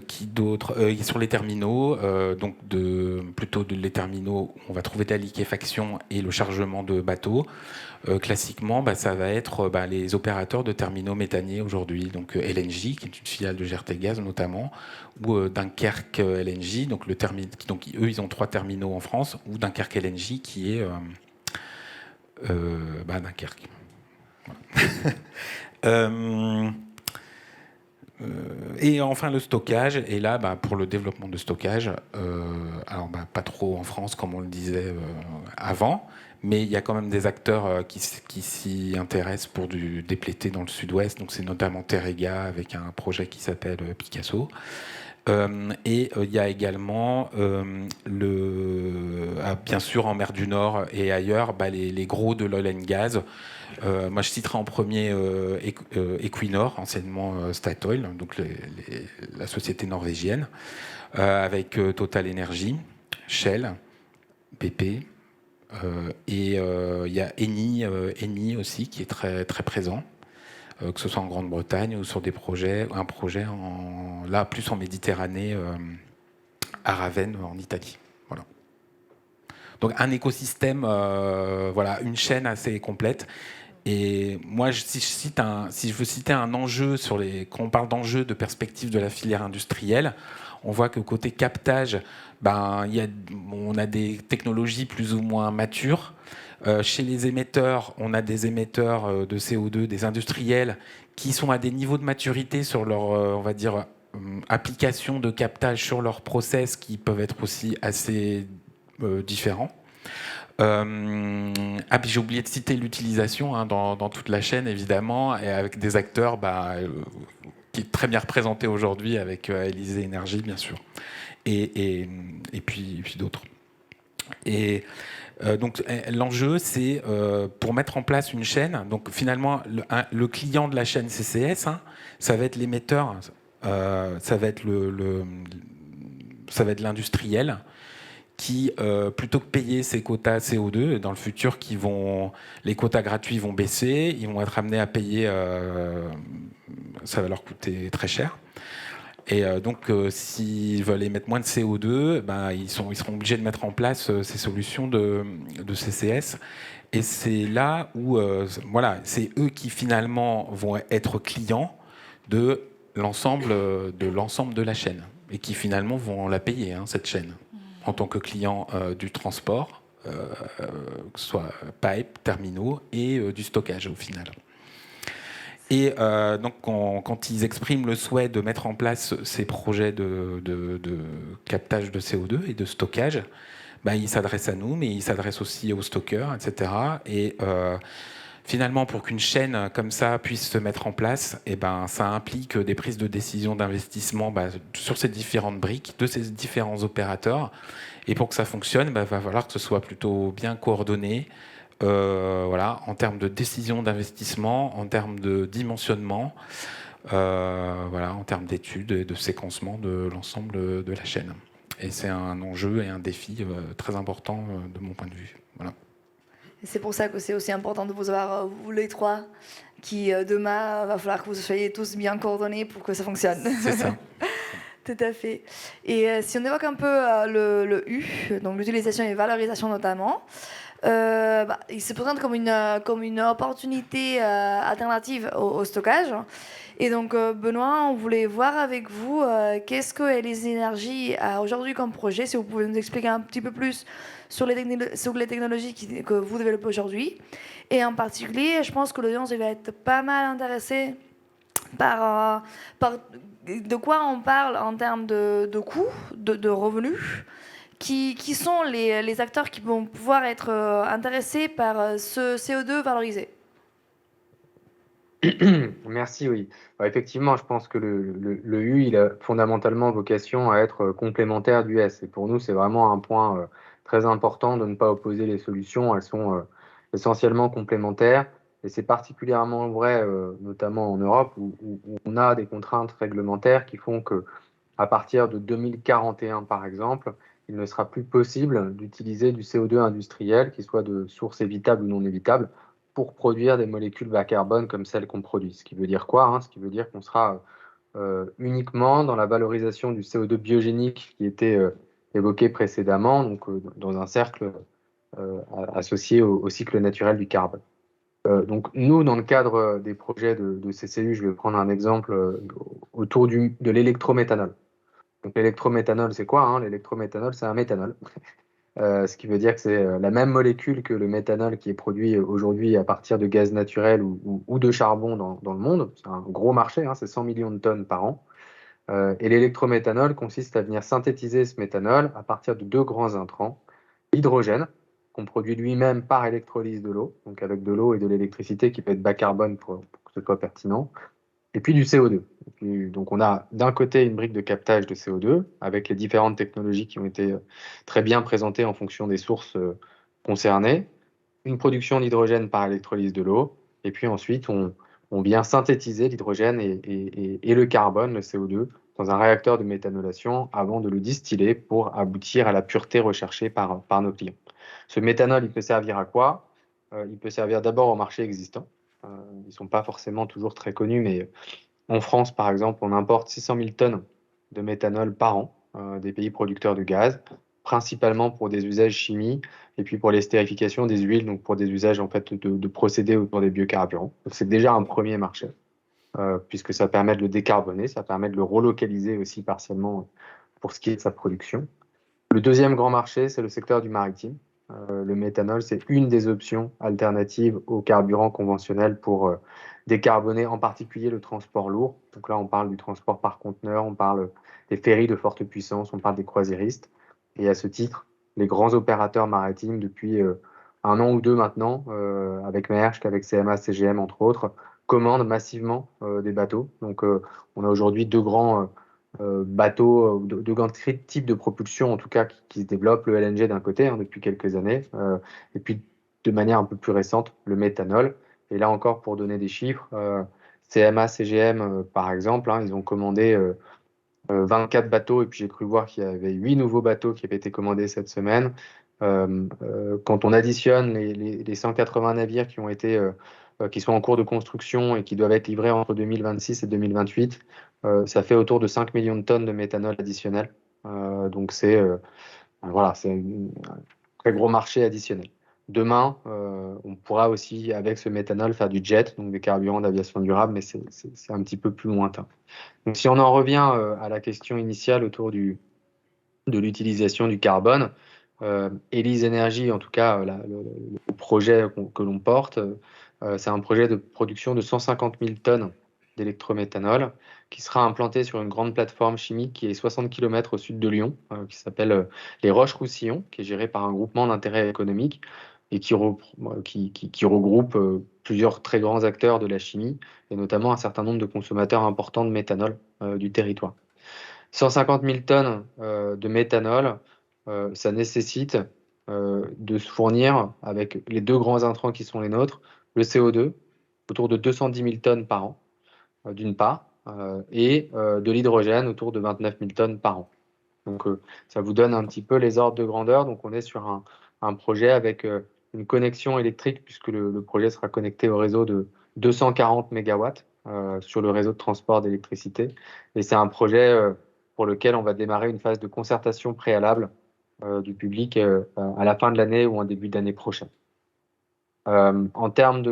Qui d'autre sur les terminaux, plutôt les terminaux où on va trouver de la liquéfaction et le chargement de bateaux. Classiquement, ça va être les opérateurs de terminaux méthaniers aujourd'hui, donc LNG, qui est une filiale de GRTgaz notamment, ou Dunkerque LNG, donc eux ils ont 3 terminaux en France, ou Dunkerque LNG qui est Dunkerque. Voilà. Et enfin le stockage, et là pour le développement de stockage, alors pas trop en France comme on le disait avant, mais il y a quand même des acteurs qui s'y intéressent pour du déplété dans le sud-ouest, donc c'est notamment Teréga avec un projet qui s'appelle Picasso. Et il y a également bien sûr en mer du Nord et ailleurs les gros de l'oil and gas. Moi je citerai en premier Equinor, anciennement Statoil, donc la société norvégienne, avec Total Energy, Shell, BP, et il y a Eni aussi qui est très, très présent, que ce soit en Grande-Bretagne ou sur un projet là plus en Méditerranée à Ravenne en Italie. Voilà. Donc un écosystème, voilà, une chaîne assez complète. Et moi, si je veux citer un enjeu quand on parle d'enjeu de perspective de la filière industrielle, on voit que côté captage, on a des technologies plus ou moins matures. Chez les émetteurs, on a des émetteurs de CO2, des industriels, qui sont à des niveaux de maturité sur leur, on va dire, application de captage sur leurs process qui peuvent être aussi assez différents. Puis j'ai oublié de citer l'utilisation dans toute la chaîne, évidemment, et avec des acteurs qui est très bien représentés aujourd'hui avec Élysée Énergie, bien sûr, et puis d'autres. Et donc l'enjeu, c'est pour mettre en place une chaîne, donc finalement, le client de la chaîne CCS, ça va être l'émetteur, ça va être l'industriel, qui, plutôt que payer ses quotas CO2, dans le futur, les quotas gratuits vont baisser, ils vont être amenés à payer, ça va leur coûter très cher. Et donc, s'ils veulent émettre moins de CO2, ils seront obligés de mettre en place ces solutions de CCS. Et c'est là où, c'est eux qui finalement vont être clients de l'ensemble de la chaîne, et qui finalement vont la payer, cette chaîne, en tant que client du transport, que ce soit pipe, terminaux, et du stockage au final. Et donc quand ils expriment le souhait de mettre en place ces projets de captage de CO2 et de stockage, ils s'adressent à nous, mais ils s'adressent aussi aux stockeurs, etc. Et finalement, pour qu'une chaîne comme ça puisse se mettre en place, ça implique des prises de décision d'investissement sur ces différentes briques, de ces différents opérateurs. Et pour que ça fonctionne, va falloir que ce soit plutôt bien coordonné, en termes de décision d'investissement, en termes de dimensionnement, en termes d'études et de séquencement de l'ensemble de la chaîne. Et c'est un enjeu et un défi très important de mon point de vue. Voilà. Et c'est pour ça que c'est aussi important de vous avoir, vous les trois, qui demain, va falloir que vous soyez tous bien coordonnés pour que ça fonctionne. C'est ça. Tout à fait. Et si on évoque un peu le U, donc l'utilisation et valorisation notamment, il se présente comme une opportunité alternative au stockage. Et donc, Benoît, on voulait voir avec vous qu'est-ce que Élysée Énergie a aujourd'hui comme projet, si vous pouvez nous expliquer un petit peu plus sur les technologies que vous développez aujourd'hui. Et en particulier, je pense que l'audience va être pas mal intéressée par de quoi on parle en termes de coûts, de revenus. Qui sont les acteurs qui vont pouvoir être intéressés par ce CO2 valorisé? Merci, oui. Effectivement, je pense que le U, il a fondamentalement vocation à être complémentaire du S. Et pour nous, c'est vraiment un point très important de ne pas opposer les solutions. Elles sont essentiellement complémentaires. Et c'est particulièrement vrai, notamment en Europe, où on a des contraintes réglementaires qui font que, à partir de 2041, par exemple, il ne sera plus possible d'utiliser du CO2 industriel, qui soit de source évitable ou non évitable, pour produire des molécules bas carbone comme celles qu'on produit. Ce qui veut dire quoi, Ce qui veut dire qu'on sera uniquement dans la valorisation du CO2 biogénique qui était évoqué précédemment, donc dans un cercle associé au cycle naturel du carbone. Donc nous, dans le cadre des projets de CCU, je vais prendre un exemple autour de l'électrométhanol. Donc l'électrométhanol, c'est quoi L'électrométhanol, c'est un méthanol. Ce qui veut dire que c'est la même molécule que le méthanol qui est produit aujourd'hui à partir de gaz naturel ou de charbon dans le monde. C'est un gros marché, c'est 100 millions de tonnes par an. Et l'électrométhanol consiste à venir synthétiser ce méthanol à partir de deux grands intrants. L'hydrogène, qu'on produit lui-même par électrolyse de l'eau, donc avec de l'eau et de l'électricité qui peut être bas carbone pour que ce soit pertinent, et puis du CO2. Donc on a d'un côté une brique de captage de CO2 avec les différentes technologies qui ont été très bien présentées en fonction des sources concernées, une production d'hydrogène par électrolyse de l'eau, et puis ensuite on vient synthétiser l'hydrogène et le carbone, le CO2, dans un réacteur de méthanolation avant de le distiller pour aboutir à la pureté recherchée par nos clients. Ce méthanol, il peut servir à quoi? Il peut servir d'abord au marché existant. Ils ne sont pas forcément toujours très connus, mais en France, par exemple, on importe 600 000 tonnes de méthanol par an. des pays producteurs de gaz, principalement pour des usages chimiques et puis pour l'estérification des huiles, donc pour des usages en fait de procédés autour des biocarburants. Donc c'est déjà un premier marché, puisque ça permet de le décarboner, ça permet de le relocaliser aussi partiellement pour ce qui est de sa production. Le deuxième grand marché, c'est le secteur du maritime. Le méthanol, c'est une des options alternatives aux carburants conventionnels pour décarboner en particulier le transport lourd. Donc là, on parle du transport par conteneur, on parle des ferries de forte puissance, on parle des croisiéristes. Et à ce titre, les grands opérateurs maritimes, depuis un an ou deux maintenant, avec Maersk, avec CMA, CGM entre autres, commandent massivement des bateaux. Donc on a aujourd'hui deux grands bateaux, deux grands types de propulsion en tout cas qui se développent, le LNG d'un côté depuis quelques années, et puis de manière un peu plus récente, le méthanol. Et là encore, pour donner des chiffres, CMA, CGM par exemple, ils ont commandé 24 bateaux, et puis j'ai cru voir qu'il y avait 8 nouveaux bateaux qui avaient été commandés cette semaine. Quand on additionne les 180 navires qui sont en cours de construction et qui doivent être livrés entre 2026 et 2028, ça fait autour de 5 millions de tonnes de méthanol additionnel. Donc c'est un très gros marché additionnel. Demain, on pourra aussi, avec ce méthanol, faire du jet, donc des carburants d'aviation durable, mais c'est un petit peu plus lointain. Donc, si on en revient à la question initiale autour de l'utilisation du carbone, Élise Énergie, en tout cas, le projet que l'on porte, c'est un projet de production de 150 000 tonnes d'électrométhanol qui sera implanté sur une grande plateforme chimique qui est 60 km au sud de Lyon, qui s'appelle les Roches-Roussillon, qui est gérée par un groupement d'intérêt économique et qui regroupe plusieurs très grands acteurs de la chimie et notamment un certain nombre de consommateurs importants de méthanol du territoire. 150 000 tonnes de méthanol, ça nécessite de se fournir avec les deux grands intrants qui sont les nôtres, le CO2, autour de 210 000 tonnes par an, d'une part, et de l'hydrogène, autour de 29 000 tonnes par an. Donc ça vous donne un petit peu les ordres de grandeur. Donc on est sur un projet avec une connexion électrique, puisque le projet sera connecté au réseau de 240 MW sur le réseau de transport d'électricité. Et c'est un projet pour lequel on va démarrer une phase de concertation préalable du public à la fin de l'année ou en début d'année prochaine. En termes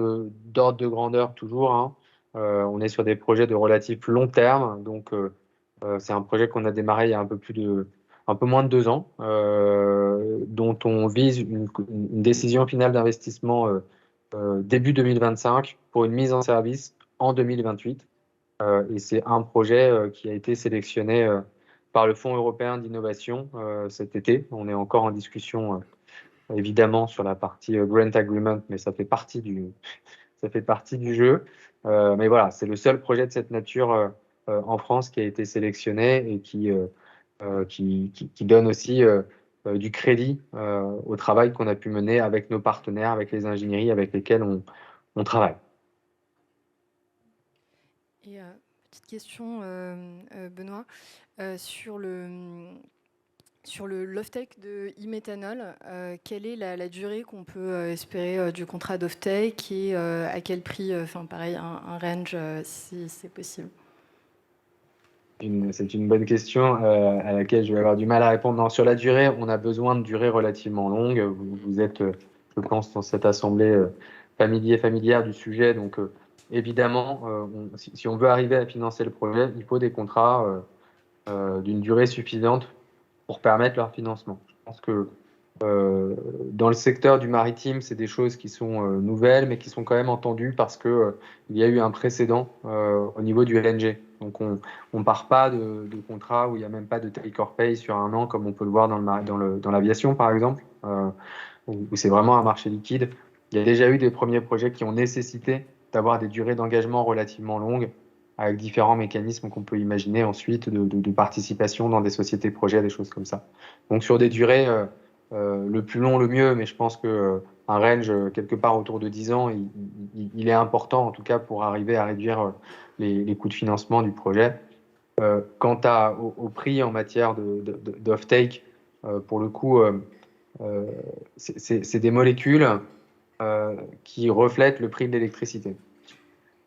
d'ordre de grandeur, toujours, on est sur des projets de relatif long terme. Donc, c'est un projet qu'on a démarré il y a un peu moins de 2 ans, dont on vise une décision finale d'investissement début 2025 pour une mise en service en 2028. Et c'est un projet qui a été sélectionné par le Fonds européen d'innovation cet été. On est encore en discussion évidemment sur la partie Grant Agreement, mais ça fait partie du jeu. Mais voilà, c'est le seul projet de cette nature en France qui a été sélectionné et qui donne aussi du crédit au travail qu'on a pu mener avec nos partenaires, avec les ingénieries avec lesquelles on travaille. Et petite question, Benoît, sur le l'offtake de e-méthanol, quelle est la durée qu'on peut espérer du contrat d'offtake et à quel prix, pareil, un range si c'est possible? C'est une bonne question à laquelle je vais avoir du mal à répondre. Non, sur la durée, on a besoin de durées relativement longues. Vous êtes, je pense, dans cette assemblée familière du sujet. Donc, évidemment, si on veut arriver à financer le projet, il faut des contrats d'une durée suffisante pour permettre leur financement. Je pense que dans le secteur du maritime, c'est des choses qui sont nouvelles, mais qui sont quand même entendues parce que il y a eu un précédent au niveau du LNG. Donc on part pas de contrats où il n'y a même pas de take or pay sur un an, comme on peut le voir dans l'aviation par exemple, où c'est vraiment un marché liquide. Il y a déjà eu des premiers projets qui ont nécessité d'avoir des durées d'engagement relativement longues, avec différents mécanismes qu'on peut imaginer ensuite de participation dans des sociétés projets, des choses comme ça. Donc sur des durées le plus long, le mieux, mais je pense qu'un range quelque part autour de 10 ans, il est important en tout cas pour arriver à réduire les coûts de financement du projet. Quant au prix en matière d'off-take, pour le coup, c'est des molécules qui reflètent le prix de l'électricité,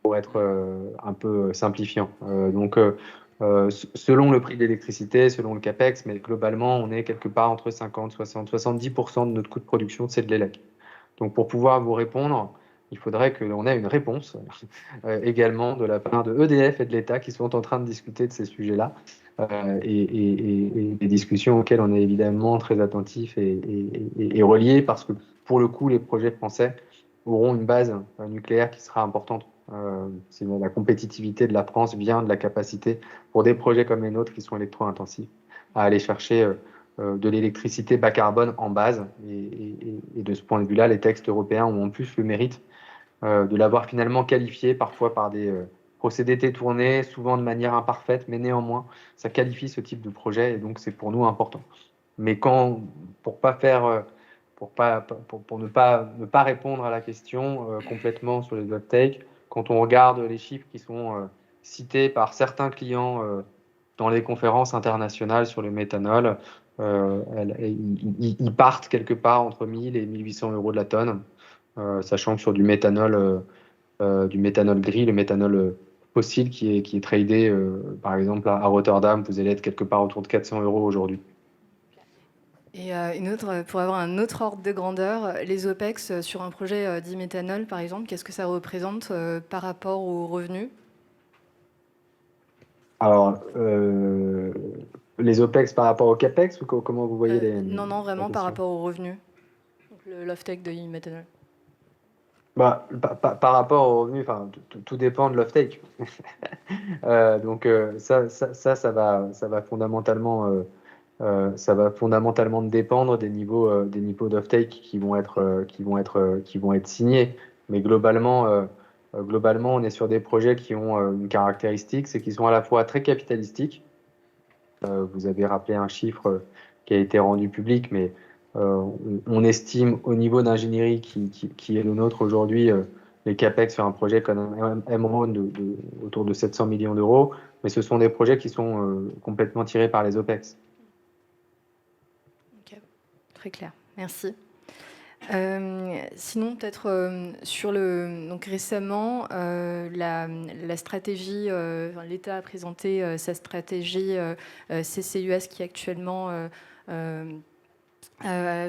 pour être un peu simplifiant. Donc selon le prix de l'électricité, selon le CAPEX, mais globalement, on est quelque part entre 50, 60, 70% de notre coût de production, c'est de l'élec. Donc, pour pouvoir vous répondre, il faudrait que l'on ait une réponse également de la part de EDF et de l'État qui sont en train de discuter de ces sujets-là et des discussions auxquelles on est évidemment très attentif et relié parce que pour le coup, les projets français auront une base nucléaire qui sera importante. La compétitivité de la France vient de la capacité pour des projets comme les nôtres qui sont électro-intensifs à aller chercher de l'électricité bas carbone en base. Et de ce point de vue-là, les textes européens ont en plus le mérite de l'avoir finalement qualifié parfois par des procédés détournés, souvent de manière imparfaite, mais néanmoins, ça qualifie ce type de projet et donc c'est pour nous important. Mais pour ne pas répondre à la question complètement sur les off-take, quand on regarde les chiffres qui sont cités par certains clients dans les conférences internationales sur le méthanol, ils partent quelque part entre 1000 et 1800 euros de la tonne, sachant que sur du méthanol gris, le méthanol fossile qui est tradé, par exemple à Rotterdam, vous allez être quelque part autour de 400 euros aujourd'hui. Et pour avoir un autre ordre de grandeur, les OPEX sur un projet d'e-méthanol, par exemple, qu'est-ce que ça représente par rapport aux revenus ? Alors, les OPEX par rapport au CAPEX ou comment vous voyez les... Non, vraiment par rapport aux revenus, l'off-take de e-méthanol. Par rapport aux revenus, tout dépend de l'off-take. Donc ça va fondamentalement dépendre des niveaux d'off-take qui vont être signés. Mais globalement, on est sur des projets qui ont une caractéristique, c'est qu'ils sont à la fois très capitalistiques. Vous avez rappelé un chiffre qui a été rendu public, mais on estime au niveau d'ingénierie qui est le nôtre aujourd'hui, les CAPEX sur un projet comme Emerald autour de 700 millions d'euros, mais ce sont des projets qui sont complètement tirés par les OPEX. Ok, très clair, merci. Sinon, peut-être donc récemment, la stratégie, l'État a présenté sa stratégie CCUS qui est actuellement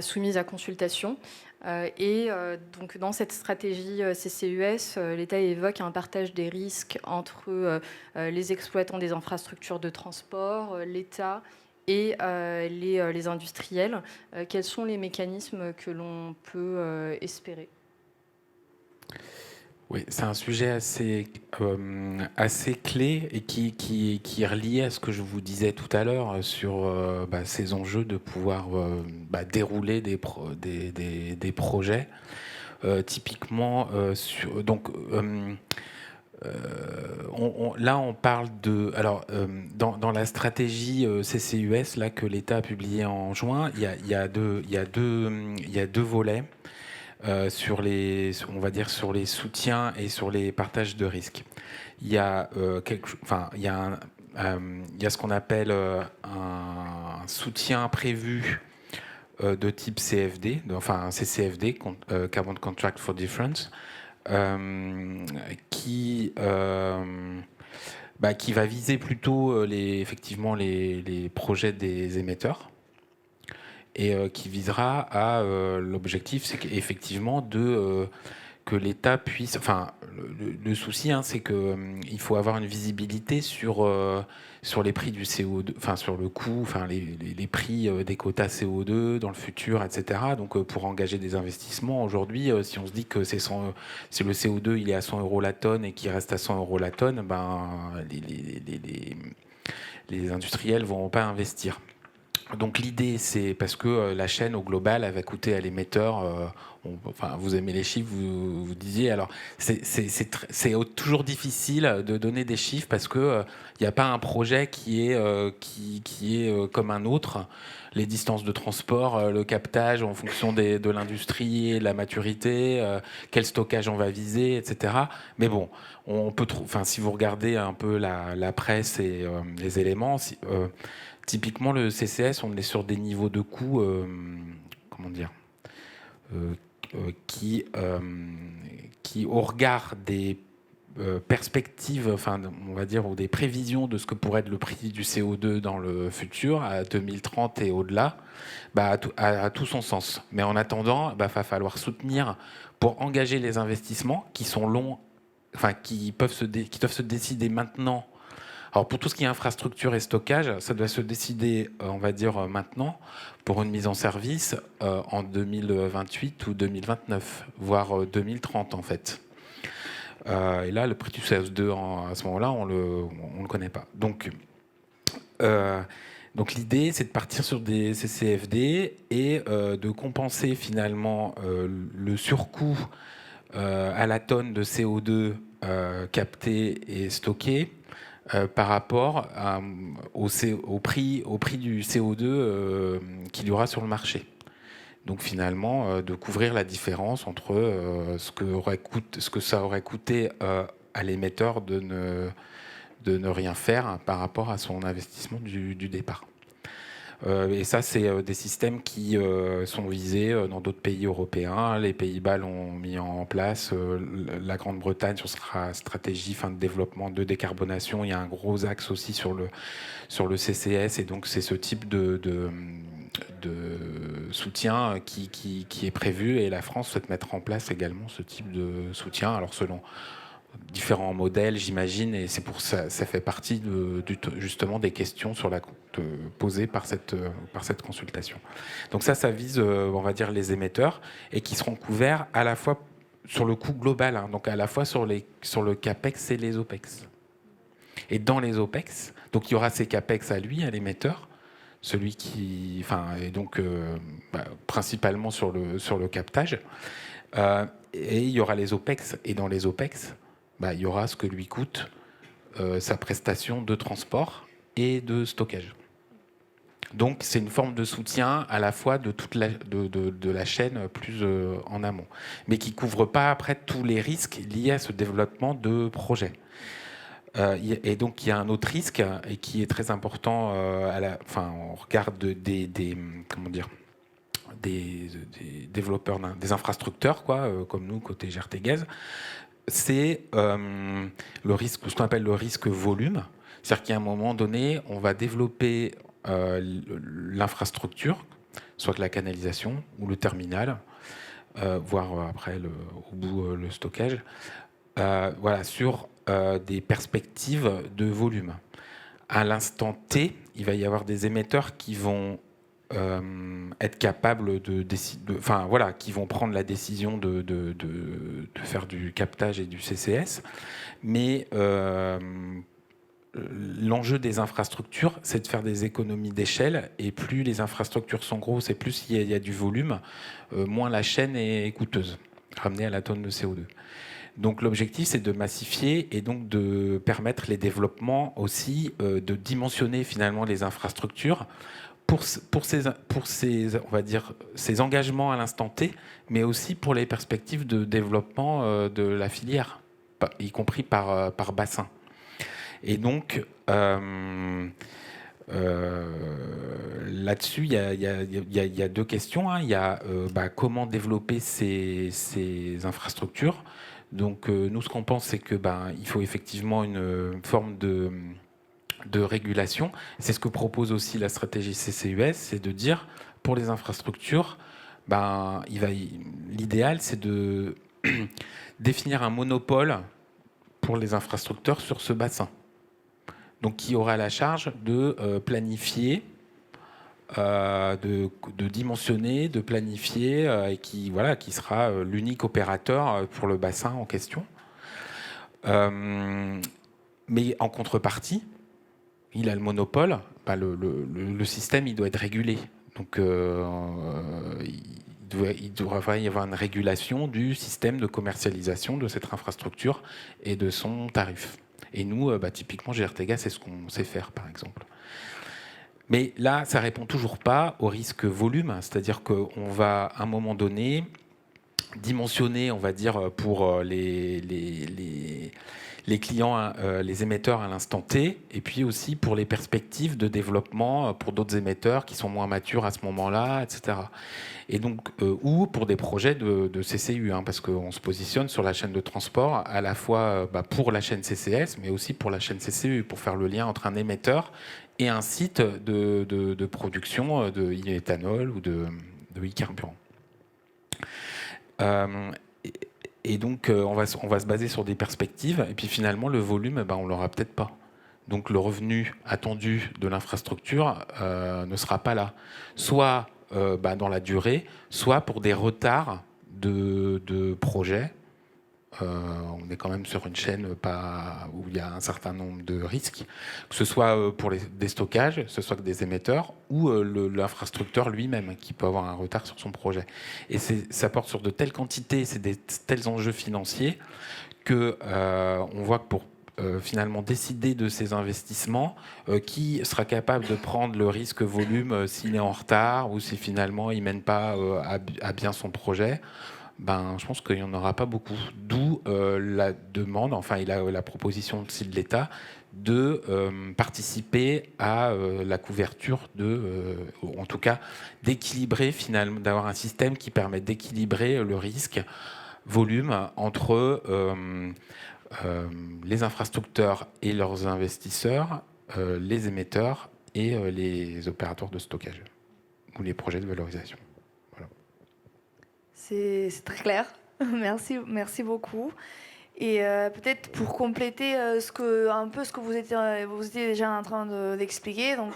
soumise à consultation. Donc dans cette stratégie CCUS, l'État évoque un partage des risques entre les exploitants des infrastructures de transport, l'État et les industriels. Quels sont les mécanismes que l'on peut espérer ? Oui, c'est un sujet assez clé et qui est relié à ce que je vous disais tout à l'heure sur ces enjeux de pouvoir dérouler des projets. Typiquement, là, on parle de... Alors, dans la stratégie CCUS là, que l'État a publiée en juin, il y a deux volets. Sur les soutiens et sur les partages de risques. Il y a ce qu'on appelle un soutien prévu de type CFD, enfin CCFD, Carbon Contract for Difference, qui va viser plutôt effectivement les projets des émetteurs. Et qui visera à l'objectif, c'est qu'effectivement que l'État puisse. Enfin, le souci, c'est que il faut avoir une visibilité sur les prix du CO2, enfin sur le coût, enfin les prix des quotas CO2 dans le futur, etc. Donc pour engager des investissements aujourd'hui, si on se dit que si le CO2 il est à 100 euros la tonne et qu'il reste à 100 euros la tonne, les industriels vont pas investir. Donc l'idée, c'est parce que la chaîne au global, elle va coûter à l'émetteur, vous aimez les chiffres, vous disiez, alors c'est toujours difficile de donner des chiffres parce qu'il n'y a pas un projet qui est comme un autre. Les distances de transport, le captage en fonction de l'industrie, de la maturité, quel stockage on va viser, etc. Mais bon, on peut si vous regardez un peu la presse et les éléments... typiquement, le CCS, on est sur des niveaux de coûts, qui, au regard des perspectives, enfin, on va dire, ou des prévisions de ce que pourrait être le prix du CO2 dans le futur, à 2030 et au-delà, a tout son sens. Mais en attendant, il va falloir soutenir pour engager les investissements qui sont longs, enfin, qui doivent se décider maintenant. Alors pour tout ce qui est infrastructure et stockage, ça doit se décider, on va dire, maintenant, pour une mise en service en 2028 ou 2029, voire 2030 en fait. Et là, le prix du CO2 à ce moment-là, on le connaît pas. Donc l'idée, c'est de partir sur des CCFD et de compenser finalement le surcoût à la tonne de CO2 capté et stocké par rapport au prix du CO2 qu'il y aura sur le marché. Donc finalement, de couvrir la différence entre ce que ça aurait coûté à l'émetteur de ne rien faire par rapport à son investissement du départ. Et ça, c'est des systèmes qui sont visés dans d'autres pays européens. Les Pays-Bas l'ont mis en place. La Grande-Bretagne, sur sa stratégie de développement de décarbonation, il y a un gros axe aussi sur le CCS. Et donc, c'est ce type de soutien qui est prévu. Et la France souhaite mettre en place également ce type de soutien. Alors, selon différents modèles, j'imagine, et c'est pour ça fait partie justement des questions posées par cette consultation. Donc ça vise, on va dire, les émetteurs et qui seront couverts à la fois sur le coût global, donc à la fois sur le CAPEX et les OPEX. Et dans les OPEX, donc il y aura ces CAPEX à lui, à l'émetteur, celui qui, et donc principalement sur le captage, et il y aura les OPEX, et dans les OPEX, il y aura ce que lui coûte sa prestation de transport et de stockage. Donc c'est une forme de soutien à la fois de toute de la chaîne plus en amont, mais qui ne couvre pas après tous les risques liés à ce développement de projet. Et donc il y a un autre risque et qui est très important on regarde des développeurs, des infrastructeurs, comme nous côté GRTgaz. C'est le risque, ce qu'on appelle le risque volume. C'est-à-dire qu'à un moment donné, on va développer l'infrastructure, soit la canalisation ou le terminal, voire après au bout le stockage, sur des perspectives de volume. À l'instant T, il va y avoir des émetteurs qui vont être capables qui vont prendre la décision de faire du captage et du CCS. Mais l'enjeu des infrastructures, c'est de faire des économies d'échelle. Et plus les infrastructures sont grosses et plus il y a du volume, moins la chaîne est coûteuse, ramenée à la tonne de CO2. Donc l'objectif, c'est de massifier et donc de permettre les développements aussi, de dimensionner finalement les infrastructures pour ces on va dire, ces engagements à l'instant T, mais aussi pour les perspectives de développement de la filière, y compris par bassin. Et donc, là-dessus, il y a deux questions. Il y a comment développer ces infrastructures. Donc, nous, ce qu'on pense, c'est que il faut effectivement une forme de régulation. C'est ce que propose aussi la stratégie CCUS, c'est de dire, pour les infrastructures, l'idéal, c'est de définir un monopole pour les infrastructures sur ce bassin. Donc, qui aura la charge de planifier, de dimensionner, de planifier, et qui sera l'unique opérateur pour le bassin en question. Mais en contrepartie, il a le monopole, le système, il doit être régulé. Donc, il devrait y avoir une régulation du système de commercialisation de cette infrastructure et de son tarif. Et nous, typiquement, GRTgaz, c'est ce qu'on sait faire, par exemple. Mais là, ça ne répond toujours pas au risque volume, c'est-à-dire qu'on va, à un moment donné, dimensionné, on va dire, pour les clients, les émetteurs à l'instant T, et puis aussi pour les perspectives de développement pour d'autres émetteurs qui sont moins matures à ce moment-là, etc. Et donc, ou pour des projets de CCU, parce qu'on se positionne sur la chaîne de transport à la fois pour la chaîne CCS, mais aussi pour la chaîne CCU, pour faire le lien entre un émetteur et un site de production de e-éthanol ou de e-carburant. Et donc, on va se baser sur des perspectives, et puis finalement, le volume, on ne l'aura peut-être pas. Donc, le revenu attendu de l'infrastructure ne sera pas là. Soit dans la durée, soit pour des retards de projets. On est quand même sur une chaîne où il y a un certain nombre de risques, que ce soit pour des stockages, que ce soit des émetteurs, ou l'infrastructeur lui-même qui peut avoir un retard sur son projet. Et ça porte sur de telles quantités, c'est tels enjeux financiers que on voit que pour finalement décider de ces investissements, qui sera capable de prendre le risque volume s'il est en retard ou si finalement il ne mène pas à bien son projet. Je pense qu'il n'y en aura pas beaucoup. D'où la demande, la proposition aussi de l'État de participer à la couverture en tout cas, d'équilibrer finalement, d'avoir un système qui permet d'équilibrer le risque volume entre les infrastructures et leurs investisseurs, les émetteurs et les opérateurs de stockage ou les projets de valorisation. C'est très clair. Merci beaucoup. Et peut-être pour compléter ce que vous étiez déjà en train d'expliquer. Donc,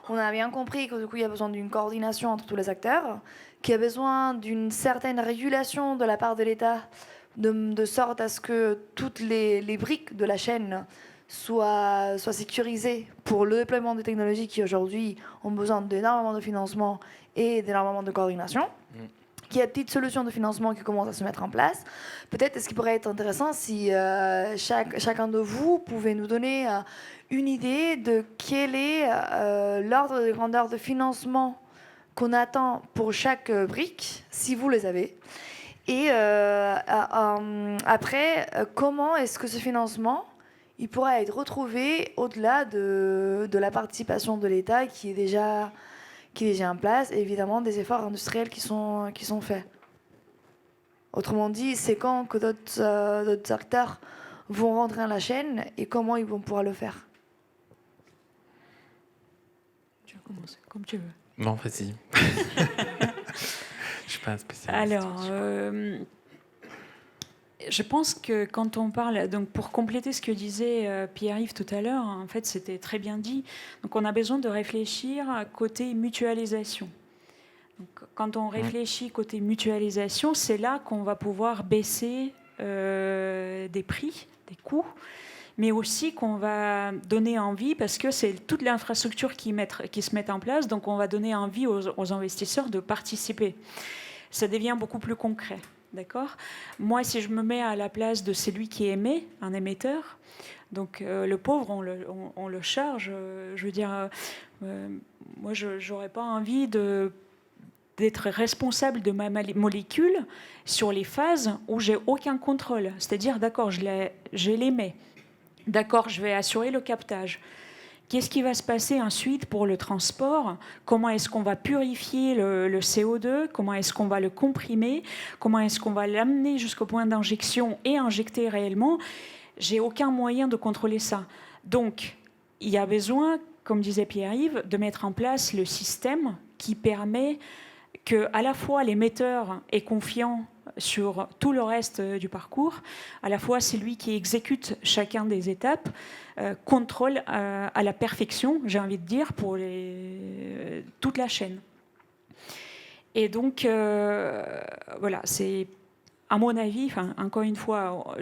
on a bien compris que du coup, il y a besoin d'une coordination entre tous les acteurs, qu'il y a besoin d'une certaine régulation de la part de l'État, de sorte à ce que toutes les briques de la chaîne soient sécurisées pour le déploiement des technologies qui aujourd'hui ont besoin d'énormément de financement et d'énormément de coordination. Qu'il y a de petites solutions de financement qui commencent à se mettre en place. Peut-être ce qui pourrait être intéressant si chacun de vous pouvait nous donner une idée de quel est l'ordre de grandeur de financement qu'on attend pour chaque brique, si vous les avez. Et après, comment est-ce que ce financement il pourra être retrouvé au-delà de la participation de l'État qui est déjà en place, et évidemment des efforts industriels qui sont faits. Autrement dit, c'est quand que d'autres acteurs vont rentrer dans la chaîne et comment ils vont pouvoir le faire. Tu veux commencer comme tu veux. Non, vas-y. Je ne suis pas un spécialiste. Alors, je pense que quand on parle, donc pour compléter ce que disait Pierre-Yves tout à l'heure, en fait c'était très bien dit, donc on a besoin de réfléchir côté mutualisation. Donc, quand on réfléchit côté mutualisation, c'est là qu'on va pouvoir baisser des prix, des coûts, mais aussi qu'on va donner envie, parce que c'est toute l'infrastructure qui se met en place, donc on va donner envie aux investisseurs de participer. Ça devient beaucoup plus concret. D'accord ? Moi, si je me mets à la place de celui qui émet, un émetteur, donc le pauvre, on le charge. Je veux dire, moi, je n'aurais pas envie d'être responsable de ma molécule sur les phases où j'ai aucun contrôle. C'est-à-dire, d'accord, je l'émets. D'accord, je vais assurer le captage. Qu'est-ce qui va se passer ensuite pour le transport ? Comment est-ce qu'on va purifier le CO2 ? Comment est-ce qu'on va le comprimer ? Comment est-ce qu'on va l'amener jusqu'au point d'injection et injecter réellement ? J'ai aucun moyen de contrôler ça. Donc, il y a besoin, comme disait Pierre-Yves, de mettre en place le système qui permet que à la fois l'émetteur est confiant sur tout le reste du parcours, à la fois c'est lui qui exécute chacun des étapes, contrôle à la perfection, j'ai envie de dire, pour toute la chaîne. Et donc, voilà, c'est, à mon avis, encore une fois,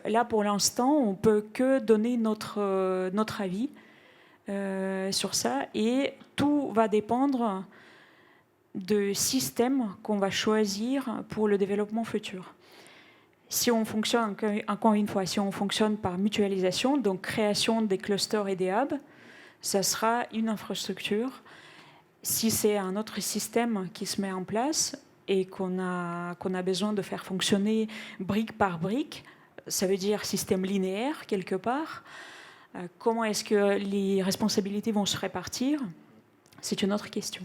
là pour l'instant, on ne peut que donner notre avis sur ça, et tout va dépendre de systèmes qu'on va choisir pour le développement futur. Si on fonctionne, encore une fois, si on fonctionne par mutualisation, donc création des clusters et des hubs, ça sera une infrastructure. Si c'est un autre système qui se met en place, et qu'on a besoin de faire fonctionner brique par brique, ça veut dire système linéaire quelque part. Comment est-ce que les responsabilités vont se répartir? C'est une autre question.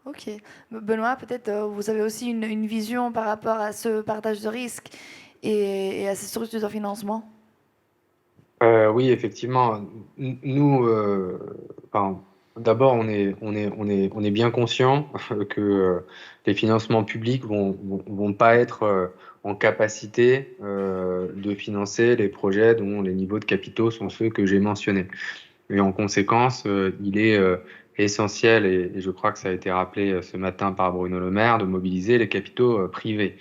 Ok. Benoît, peut-être vous avez aussi une vision par rapport à ce partage de risques et à ces structures de financement? Oui, effectivement. Nous, d'abord, on est bien conscient que les financements publics vont pas être en capacité de financer les projets dont les niveaux de capitaux sont ceux que j'ai mentionnés. Et en conséquence, il est essentiel, et je crois que ça a été rappelé ce matin par Bruno Le Maire, de mobiliser les capitaux privés.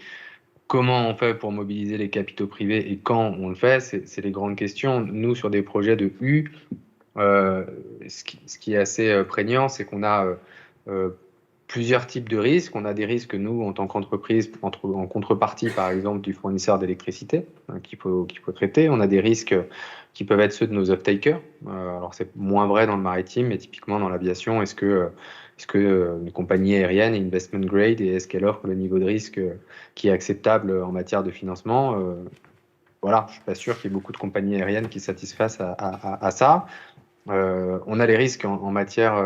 Comment on fait pour mobiliser les capitaux privés et quand on le fait, c'est les grandes questions. Nous, sur des projets de U, ce qui est assez prégnant, c'est qu'on a plusieurs types de risques. On a des risques, nous, en tant qu'entreprise, en contrepartie, par exemple, du fournisseur d'électricité qu'il faut traiter. On a des risques qui peuvent être ceux de nos off-takers. Alors, c'est moins vrai dans le maritime, mais typiquement dans l'aviation, est-ce que une compagnie aérienne est investment grade et est-ce qu'elle offre le niveau de risque qui est acceptable en matière de financement? Voilà, je ne suis pas sûr qu'il y ait beaucoup de compagnies aériennes qui satisfassent à ça. On a les risques en matière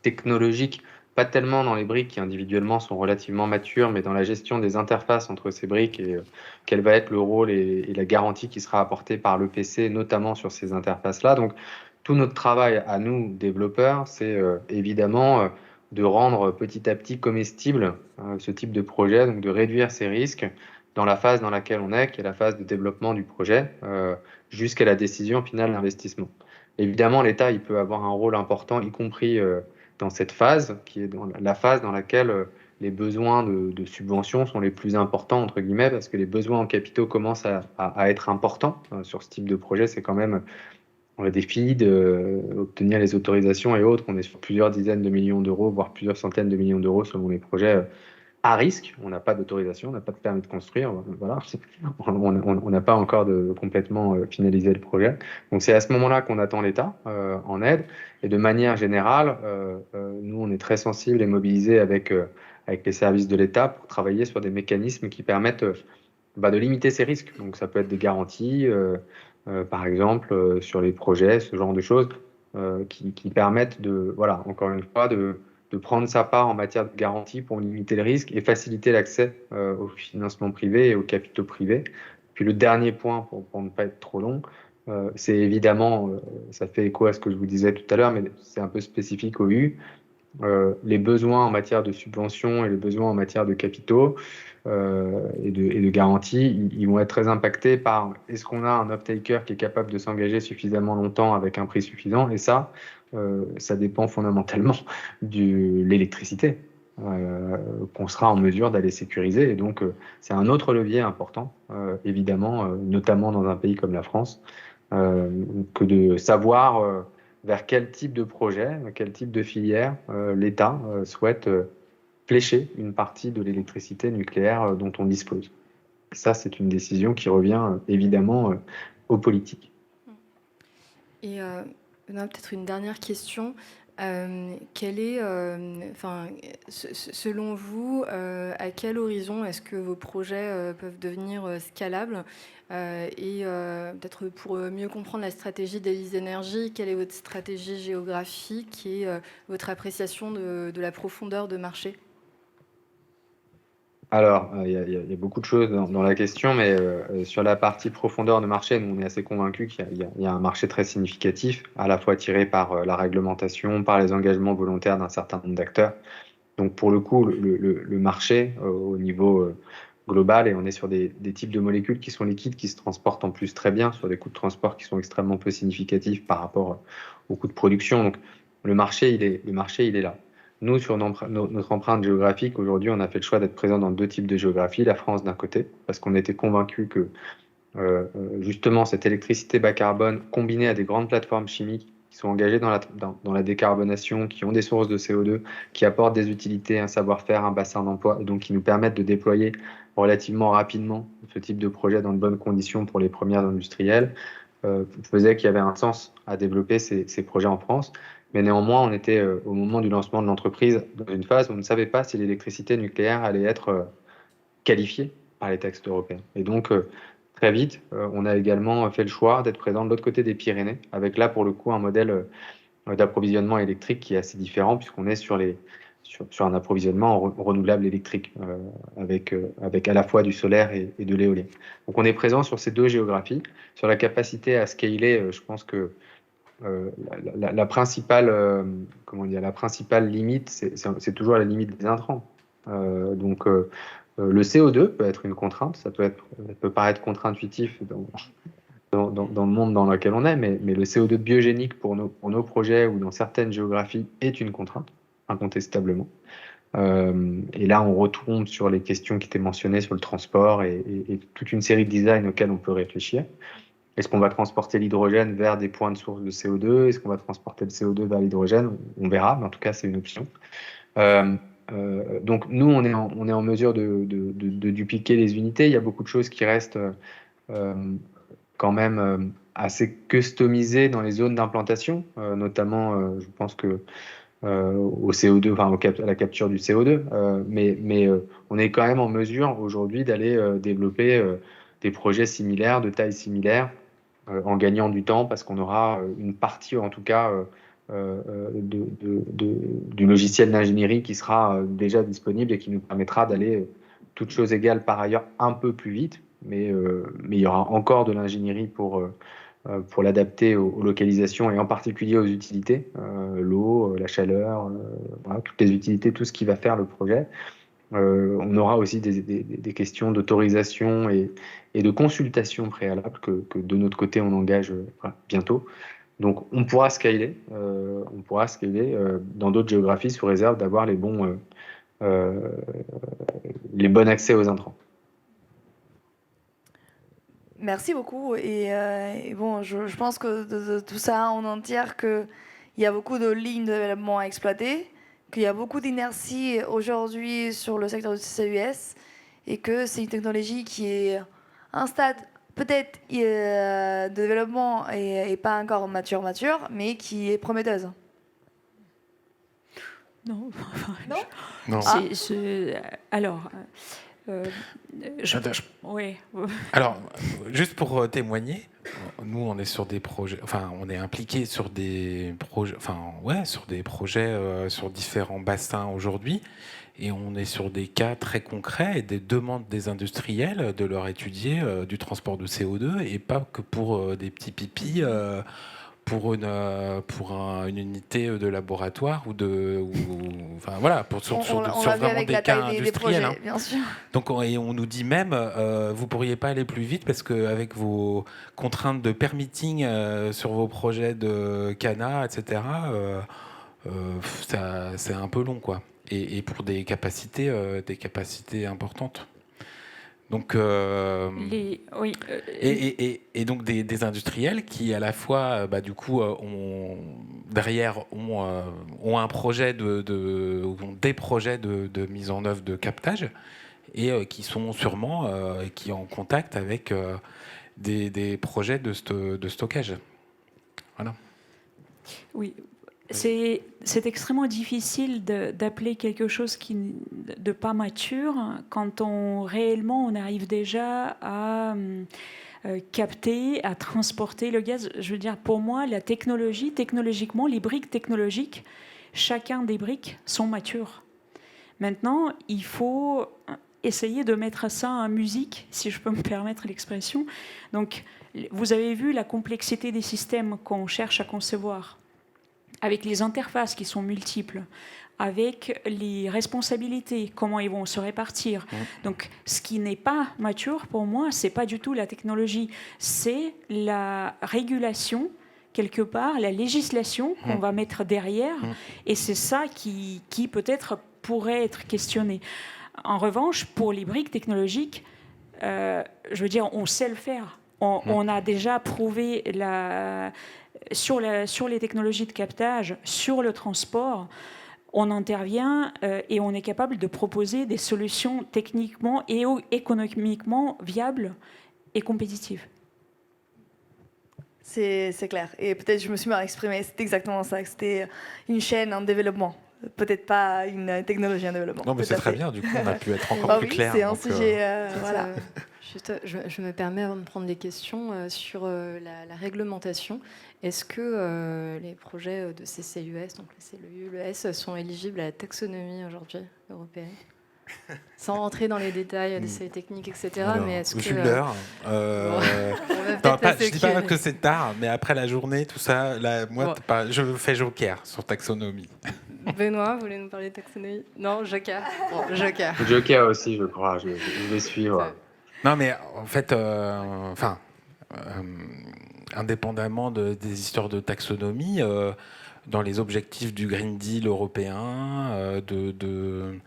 technologique, pas tellement dans les briques qui individuellement sont relativement matures, mais dans la gestion des interfaces entre ces briques et quel va être le rôle et la garantie qui sera apportée par l'EPC, notamment sur ces interfaces-là. Donc, tout notre travail à nous, développeurs, c'est évidemment de rendre petit à petit comestible ce type de projet, donc de réduire ces risques dans la phase dans laquelle on est, qui est la phase de développement du projet, jusqu'à la décision finale d'investissement. Évidemment, l'État, il peut avoir un rôle important, y compris dans cette phase, qui est dans la phase dans laquelle les besoins de subventions sont les plus importants, entre guillemets, parce que les besoins en capitaux commencent à être importants sur ce type de projet. C'est quand même le défi d'obtenir les autorisations et autres. On est sur plusieurs dizaines de millions d'euros, voire plusieurs centaines de millions d'euros selon les projets à risque. On n'a pas d'autorisation, on n'a pas de permis de construire. Voilà. On n'a pas encore complètement finalisé le projet. Donc c'est à ce moment-là qu'on attend l'État en aide. Et de manière générale, nous, on est très sensibles et mobilisés avec les services de l'État pour travailler sur des mécanismes qui permettent de limiter ces risques. Donc ça peut être des garanties, par exemple, sur les projets, ce genre de choses qui permettent voilà, encore une fois, de prendre sa part en matière de garantie pour limiter le risque et faciliter l'accès au financement privé et aux capitaux privés. Puis le dernier point, pour ne pas être trop long, c'est évidemment, ça fait écho à ce que je vous disais tout à l'heure, mais c'est un peu spécifique au U, les besoins en matière de subventions et les besoins en matière de capitaux et de garantie, ils vont être très impactés par est-ce qu'on a un off-taker qui est capable de s'engager suffisamment longtemps avec un prix suffisant, et ça dépend fondamentalement de l'électricité qu'on sera en mesure d'aller sécuriser. Et donc, c'est un autre levier important, évidemment, notamment dans un pays comme la France, que de savoir vers quel type de projet, quel type de filière l'État souhaite flécher une partie de l'électricité nucléaire dont on dispose. Ça, c'est une décision qui revient évidemment aux politiques. Et peut-être une dernière question. Quel est, selon vous, à quel horizon est-ce que vos projets peuvent devenir scalables et peut-être pour mieux comprendre la stratégie d'Élysée Énergie, quelle est votre stratégie géographique et votre appréciation de la profondeur de marché? Alors, il y a beaucoup de choses dans la question, mais sur la partie profondeur de marché, nous, on est assez convaincus qu'il y a un marché très significatif, à la fois tiré par la réglementation, par les engagements volontaires d'un certain nombre d'acteurs. Donc, pour le coup, le marché au niveau global, et on est sur des types de molécules qui sont liquides, qui se transportent en plus très bien, sur des coûts de transport qui sont extrêmement peu significatifs par rapport aux coûts de production. Donc, le marché, il est là. Nous, sur notre empreinte géographique, aujourd'hui, on a fait le choix d'être présent dans deux types de géographie. La France d'un côté, parce qu'on était convaincus que justement cette électricité bas carbone, combinée à des grandes plateformes chimiques qui sont engagées dans la décarbonation, qui ont des sources de CO2, qui apportent des utilités, un savoir-faire, un bassin d'emploi, et donc qui nous permettent de déployer relativement rapidement ce type de projet dans de bonnes conditions pour les premières industrielles, faisait qu'il y avait un sens à développer ces projets en France. Mais néanmoins, on était au moment du lancement de l'entreprise dans une phase où on ne savait pas si l'électricité nucléaire allait être qualifiée par les textes européens. Et donc, très vite, on a également fait le choix d'être présent de l'autre côté des Pyrénées, avec là, pour le coup, un modèle d'approvisionnement électrique qui est assez différent, puisqu'on est sur un approvisionnement en renouvelable électrique, avec à la fois du solaire et de l'éolien. Donc, on est présent sur ces deux géographies. Sur la capacité à scaler, je pense que la principale limite, c'est toujours la limite des intrants. Donc, le CO2 peut être une contrainte, ça peut paraître contre-intuitif dans le monde dans lequel on est, mais le CO2 biogénique pour nos projets ou dans certaines géographies est une contrainte, incontestablement. Et là, on retombe sur les questions qui étaient mentionnées sur le transport et toute une série de designs auxquels on peut réfléchir. Est-ce qu'on va transporter l'hydrogène vers des points de source de CO2? Est-ce qu'on va transporter le CO2 vers l'hydrogène? On verra, mais en tout cas, c'est une option. Donc, nous, on est en mesure de dupliquer les unités. Il y a beaucoup de choses qui restent quand même assez customisées dans les zones d'implantation, notamment, je pense que au CO2, enfin à la capture du CO2, mais on est quand même en mesure aujourd'hui d'aller développer des projets similaires, de taille similaire, en gagnant du temps, parce qu'on aura une partie, en tout cas, du logiciel d'ingénierie qui sera déjà disponible et qui nous permettra d'aller, toutes choses égales par ailleurs, un peu plus vite, mais il y aura encore de l'ingénierie pour l'adapter aux localisations et en particulier aux utilités, l'eau, la chaleur, voilà, toutes les utilités, tout ce qui va faire le projet. On aura aussi des questions d'autorisation et de consultation préalable que de notre côté on engage bientôt. Donc on pourra scaler dans d'autres géographies sous réserve d'avoir les bons accès aux intrants. Merci beaucoup. Et bon, je pense que de tout ça, on en tire qu'il y a beaucoup de lignes de développement à exploiter, qu'il y a beaucoup d'inertie aujourd'hui sur le secteur du CCUS et que c'est une technologie qui est à un stade peut-être de développement et pas encore mature, mais qui est prometteuse. Non. Non. Alors... oui. Alors, juste pour témoigner, nous, on est sur des projets, enfin, on est impliqué sur des projets, sur différents bassins aujourd'hui, et on est sur des cas très concrets et des demandes des industriels de leur étudier du transport de CO2 et pas que pour des petits pipis. Pour une unité de laboratoire enfin voilà, sur vraiment des cas industriels. Projets, bien sûr. Donc on nous dit même, vous pourriez pas aller plus vite parce qu'avec vos contraintes de permitting sur vos projets de CANA, etc., c'est un peu long, quoi. Et pour des capacités importantes. Donc, et donc des industriels qui à la fois, du coup, ont un projet ont des projets de mise en œuvre de captage et qui sont sûrement qui en contact avec des projets de stockage. Voilà. Oui. C'est extrêmement difficile d'appeler quelque chose de pas mature quand réellement on arrive déjà à capter, à transporter le gaz. Je veux dire, pour moi, la technologiquement, les briques technologiques, chacun des briques sont matures. Maintenant, il faut essayer de mettre ça en musique, si je peux me permettre l'expression. Donc, vous avez vu la complexité des systèmes qu'on cherche à concevoir, avec les interfaces qui sont multiples, avec les responsabilités, comment ils vont se répartir. Donc, ce qui n'est pas mature, pour moi, ce n'est pas du tout la technologie, c'est la régulation, quelque part, la législation qu'on va mettre derrière, et c'est ça qui peut-être pourrait être questionné. En revanche, pour les briques technologiques, je veux dire, on sait le faire. On a déjà prouvé sur les technologies de captage, sur le transport, on intervient et on est capable de proposer des solutions techniquement et économiquement viables et compétitives. C'est clair. Et peut-être je me suis mal exprimée, c'est exactement ça, que c'était une chaîne en développement. Peut-être pas une technologie en développement. Non, mais c'est très bien, du coup, on a pu être encore plus clair. C'est un sujet... voilà. Juste, je me permets avant de prendre des questions sur la réglementation. Est-ce que les projets de CCUS, donc le CLU, le S, sont éligibles à la taxonomie aujourd'hui européenne? Sans rentrer dans les détails des seuils techniques, etc. Alors, mais est-ce vu que l'heure, je dis pas que c'est tard, mais après la journée, tout ça, là, moi, je fais joker sur taxonomie. Benoît, vous voulez nous parler de taxonomie? Non, joker. Bon, joker. Joker aussi, je crois. Je vais suivre. Non, mais en fait, indépendamment des histoires de taxonomie, dans les objectifs du Green Deal européen, de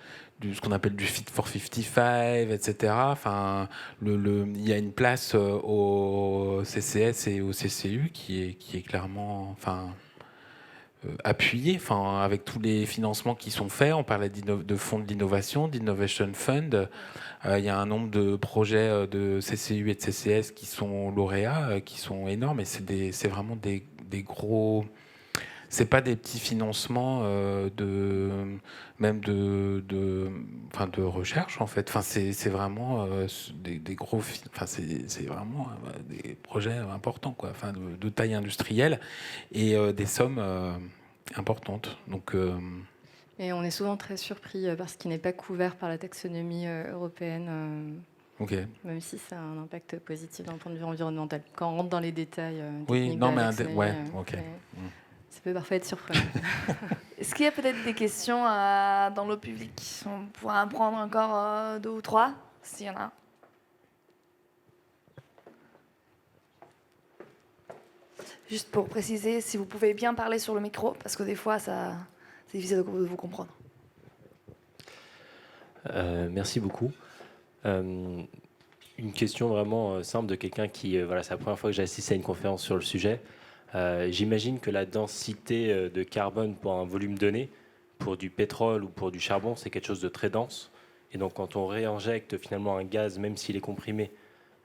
ce qu'on appelle du Fit for 55, etc. Enfin, il y a une place au CCS et au CCU qui est clairement, appuyée, avec tous les financements qui sont faits. On parlait de fonds de l'innovation, d'Innovation Fund. Il y a un nombre de projets de CCU et de CCS qui sont lauréats, qui sont énormes, et c'est vraiment des gros. C'est pas des petits financements de recherche en fait. C'est vraiment des gros. C'est vraiment des projets importants quoi. De taille industrielle et des sommes importantes. Donc. Et on est souvent très surpris par ce qui n'est pas couvert par la taxonomie européenne. Okay. Même si ça a un impact positif d'un point de vue environnemental. Quand on rentre dans les détails oui, non, mais ça peut parfois être surprenant. Est-ce qu'il y a peut-être des questions dans le public? On pourra en prendre encore 2 ou 3, s'il y en a. Juste pour préciser, si vous pouvez bien parler sur le micro, parce que des fois, c'est difficile de vous comprendre. Merci beaucoup. Une question vraiment simple de quelqu'un qui... c'est la première fois que j'assiste à une conférence sur le sujet. J'imagine que la densité de carbone pour un volume donné, pour du pétrole ou pour du charbon, c'est quelque chose de très dense. Et donc quand on réinjecte finalement un gaz, même s'il est comprimé,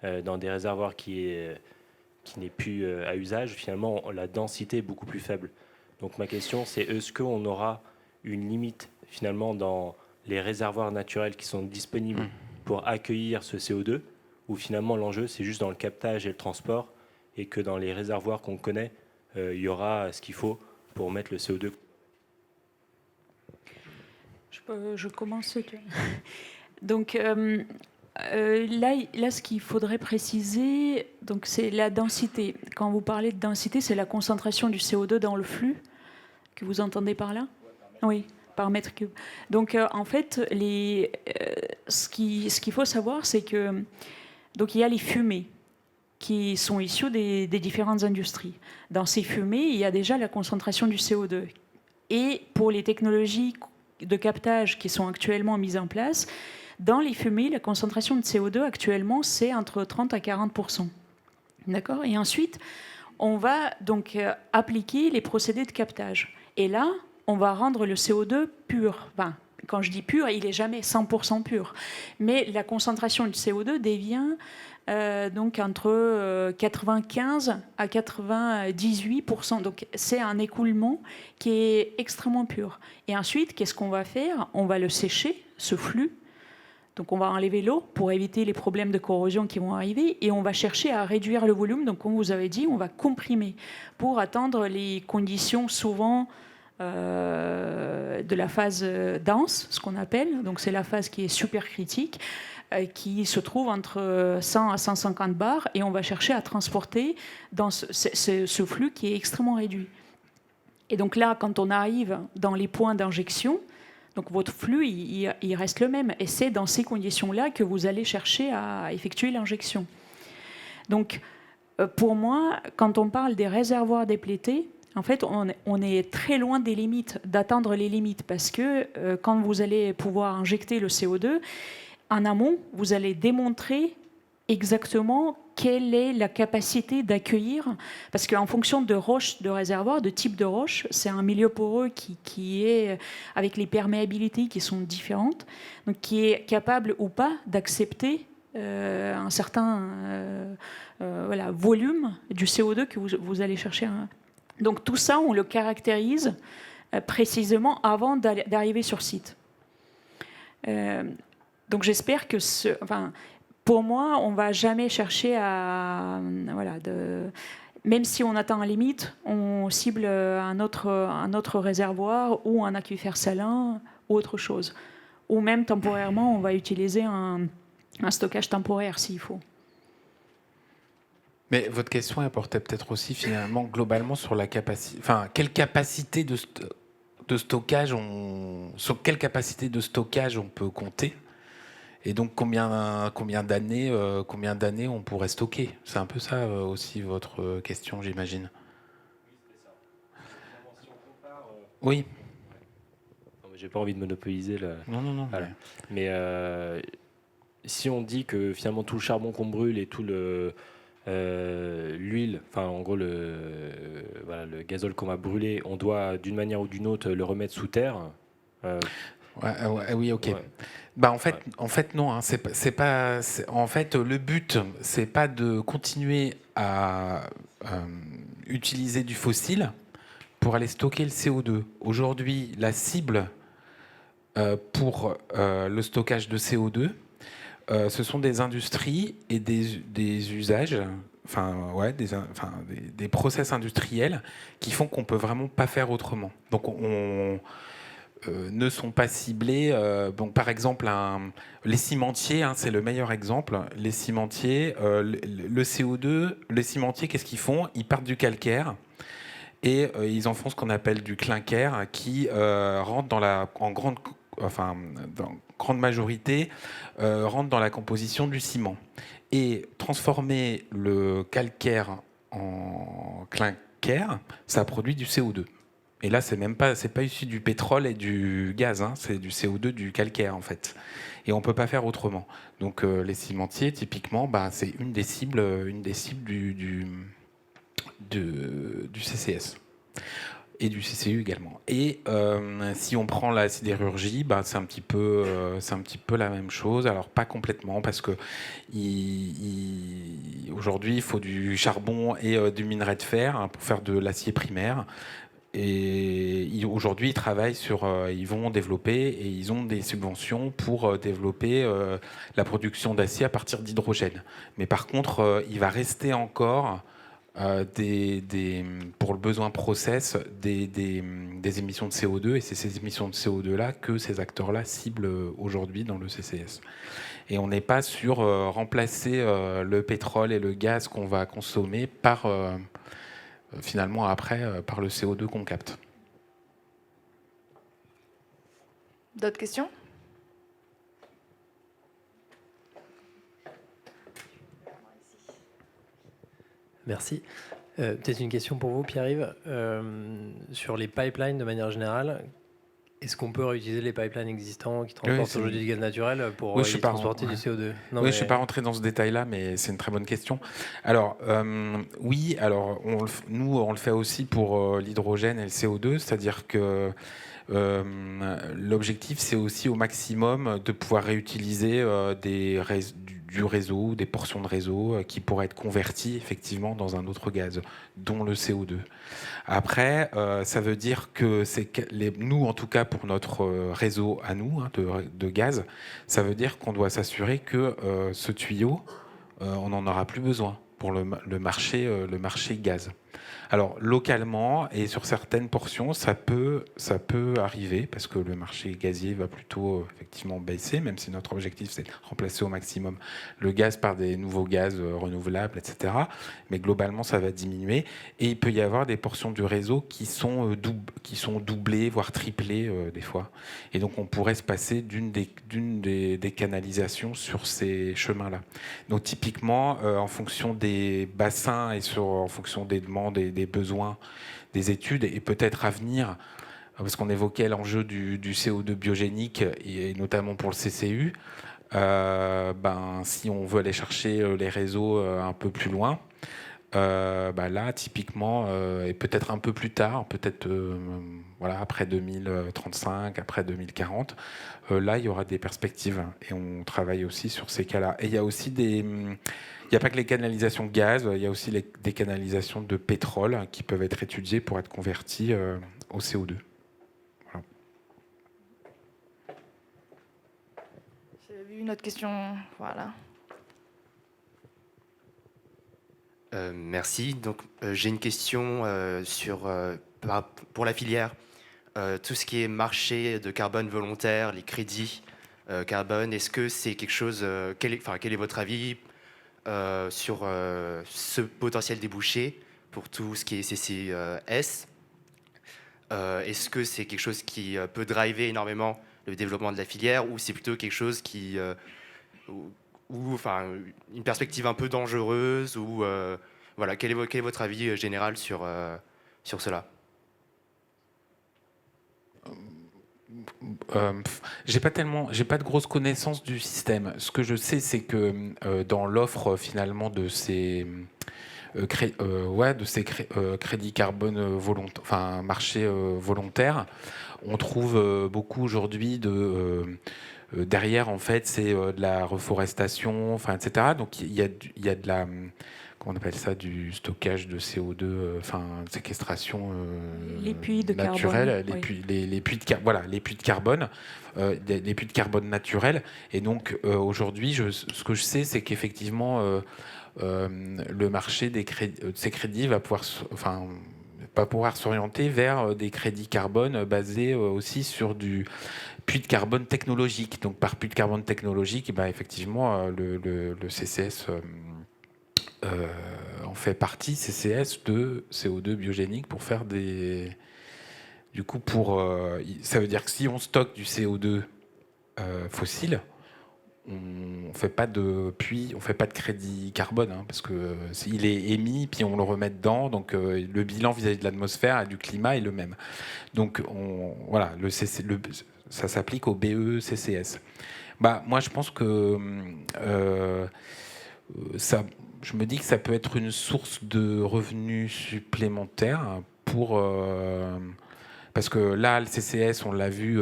dans des réservoirs qui n'est plus à usage, finalement la densité est beaucoup plus faible. Donc ma question c'est, est-ce qu'on aura une limite finalement dans les réservoirs naturels qui sont disponibles pour accueillir ce CO2, ou finalement l'enjeu c'est juste dans le captage et le transport, et que dans les réservoirs qu'on connaît, il y aura ce qu'il faut pour mettre le CO2. Je commence. Donc là, ce qu'il faudrait préciser, donc c'est la densité. Quand vous parlez de densité, c'est la concentration du CO2 dans le flux que vous entendez par là? Oui, par mètre cube. Donc en fait, ce qu'il faut savoir, c'est que donc il y a les fumées qui sont issus des différentes industries. Dans ces fumées, il y a déjà la concentration du CO2. Et pour les technologies de captage qui sont actuellement mises en place, dans les fumées, la concentration de CO2 actuellement, c'est entre 30 à 40%. D'accord ? Et ensuite, on va donc appliquer les procédés de captage. Et là, on va rendre le CO2 pur. Enfin, quand je dis pur, il n'est jamais 100% pur. Mais la concentration du CO2 devient donc entre 95 à 98%. Donc c'est un écoulement qui est extrêmement pur. Et ensuite, qu'est-ce qu'on va faire? On va le sécher, ce flux. Donc on va enlever l'eau pour éviter les problèmes de corrosion qui vont arriver, et on va chercher à réduire le volume. Donc comme vous avez dit, on va comprimer pour atteindre les conditions souvent de la phase dense, ce qu'on appelle. Donc c'est la phase qui est super critique, qui se trouve entre 100 à 150 bars, et on va chercher à transporter dans ce flux qui est extrêmement réduit. Et donc là, quand on arrive dans les points d'injection, donc votre flux, il reste le même. Et c'est dans ces conditions-là que vous allez chercher à effectuer l'injection. Donc, pour moi, quand on parle des réservoirs déplétés, en fait, on est très loin des limites, d'atteindre les limites. Parce que quand vous allez pouvoir injecter le CO2, en amont, vous allez démontrer exactement quelle est la capacité d'accueillir, parce qu'en fonction de roche, de réservoir, de type de roche, c'est un milieu poreux qui est avec les perméabilités qui sont différentes, donc qui est capable ou pas d'accepter un certain volume du CO2 que vous allez chercher. Donc tout ça, on le caractérise précisément avant d'arriver sur site. Donc j'espère que pour moi, on ne va jamais chercher à... même si on atteint un limite, on cible un autre réservoir ou un aquifère salin ou autre chose. Ou même temporairement, on va utiliser un stockage temporaire s'il faut. Mais votre question elle portait peut-être aussi finalement globalement sur la capacité... Enfin, quelle capacité de stockage sur quelle capacité de stockage on peut compter ? Et donc combien d'années on pourrait stocker ? C'est un peu ça aussi votre question, j'imagine. Oui. J'ai pas envie de monopoliser le. Non. Voilà. Mais si on dit que finalement tout le charbon qu'on brûle et tout l'huile, enfin en gros le gazole qu'on va brûler, on doit d'une manière ou d'une autre le remettre sous terre. Oui, ok. Ouais. Bah en fait non. Hein, en fait le but c'est pas de continuer à utiliser du fossile pour aller stocker le CO2. Aujourd'hui, la cible pour le stockage de CO2, ce sont des industries et des usages, des process industriels qui font qu'on peut vraiment pas faire autrement. Donc ne sont pas ciblés. Donc par exemple, les cimentiers, c'est le meilleur exemple. Les cimentiers, le CO2, les cimentiers, qu'est-ce qu'ils font ? Ils partent du calcaire. Et ils en font ce qu'on appelle du clinker, qui rentre en grande majorité, rentre dans la composition du ciment. Et transformer le calcaire en clinker, ça produit du CO2. Et là, c'est pas issu du pétrole et du gaz, c'est du CO2 du calcaire en fait. Et on peut pas faire autrement. Donc les cimentiers, typiquement, c'est une des cibles du CCS et du CCU également. Et si on prend la sidérurgie, c'est un petit peu la même chose. Alors pas complètement parce que aujourd'hui il faut du charbon et du minerai de fer pour faire de l'acier primaire. Et aujourd'hui, ils vont développer et ils ont des subventions pour développer la production d'acier à partir d'hydrogène. Mais par contre, il va rester encore pour le besoin process des émissions de CO2, et c'est ces émissions de CO2-là que ces acteurs-là ciblent aujourd'hui dans le CCS. Et on n'est pas sur remplacer le pétrole et le gaz qu'on va consommer par... finalement après par le CO2 qu'on capte. D'autres questions ? Merci. Peut-être une question pour vous, Pierre-Yves. Sur les pipelines de manière générale, est-ce qu'on peut réutiliser les pipelines existants qui transportent aujourd'hui du gaz naturel pour transporter du CO2 ? Je ne suis pas rentré dans ce détail-là, mais c'est une très bonne question. Alors, oui, alors, nous, on le fait aussi pour l'hydrogène et le CO2, c'est-à-dire que l'objectif, c'est aussi au maximum de pouvoir réutiliser du réseau, des portions de réseau qui pourraient être converties effectivement dans un autre gaz, dont le CO2. Après, ça veut dire que nous, en tout cas pour notre réseau à nous de gaz, ça veut dire qu'on doit s'assurer que ce tuyau, on n'en aura plus besoin pour le marché gaz. Alors localement et sur certaines portions, ça peut arriver parce que le marché gazier va plutôt effectivement baisser, même si notre objectif c'est de remplacer au maximum le gaz par des nouveaux gaz renouvelables, etc. Mais globalement, ça va diminuer et il peut y avoir des portions du réseau qui sont doublées, voire triplées des fois. Et donc on pourrait se passer d'une des canalisations sur ces chemins-là. Donc typiquement, en fonction des bassins et en fonction des demandes et des besoins des études et peut-être à venir, parce qu'on évoquait l'enjeu du CO2 biogénique et notamment pour le CCU, si on veut aller chercher les réseaux un peu plus loin, Là, typiquement, et peut-être un peu plus tard, peut-être après 2035, après 2040, là, il y aura des perspectives. Et on travaille aussi sur ces cas-là. Et il y a aussi il n'y a pas que les canalisations gaz, il y a aussi des canalisations de pétrole qui peuvent être étudiées pour être converties au CO2. Voilà. J'ai vu une autre question. Voilà. Merci. Donc, j'ai une question pour la filière. Tout ce qui est marché de carbone volontaire, les crédits carbone, est-ce que c'est quelque chose... quel est votre avis sur ce potentiel débouché pour tout ce qui est CCS? Est-ce que c'est quelque chose qui peut driver énormément le développement de la filière, ou c'est plutôt quelque chose qui... une perspective un peu dangereuse, ou voilà, quel est votre avis général sur cela? J'ai pas de grosses connaissances du système. Ce que je sais, c'est que dans l'offre finalement de ces crédits carbone marché volontaire, on trouve beaucoup aujourd'hui derrière, en fait, c'est de la reforestation, etc. Donc il y a de la, comment on appelle ça, du stockage de CO2, séquestration les puits de naturelle, carbone, les puits de carbone, les puits de carbone naturels. Et donc aujourd'hui, ce que je sais, c'est qu'effectivement le marché de ces crédits va pouvoir s'orienter vers des crédits carbone basés aussi sur du puits de carbone technologique. Donc par puits de carbone technologique, effectivement, le CCS en fait partie, CCS de CO2 biogénique pour faire des... Du coup, ça veut dire que si on stocke du CO2 fossile, on fait pas de puits, on fait pas de crédit carbone, parce que il est émis, puis on le remet dedans, donc le bilan vis-à-vis de l'atmosphère et du climat est le même. Donc ça s'applique au BE CCS. Moi, je pense que je me dis que ça peut être une source de revenus supplémentaires parce que là, le CCS, on l'a vu,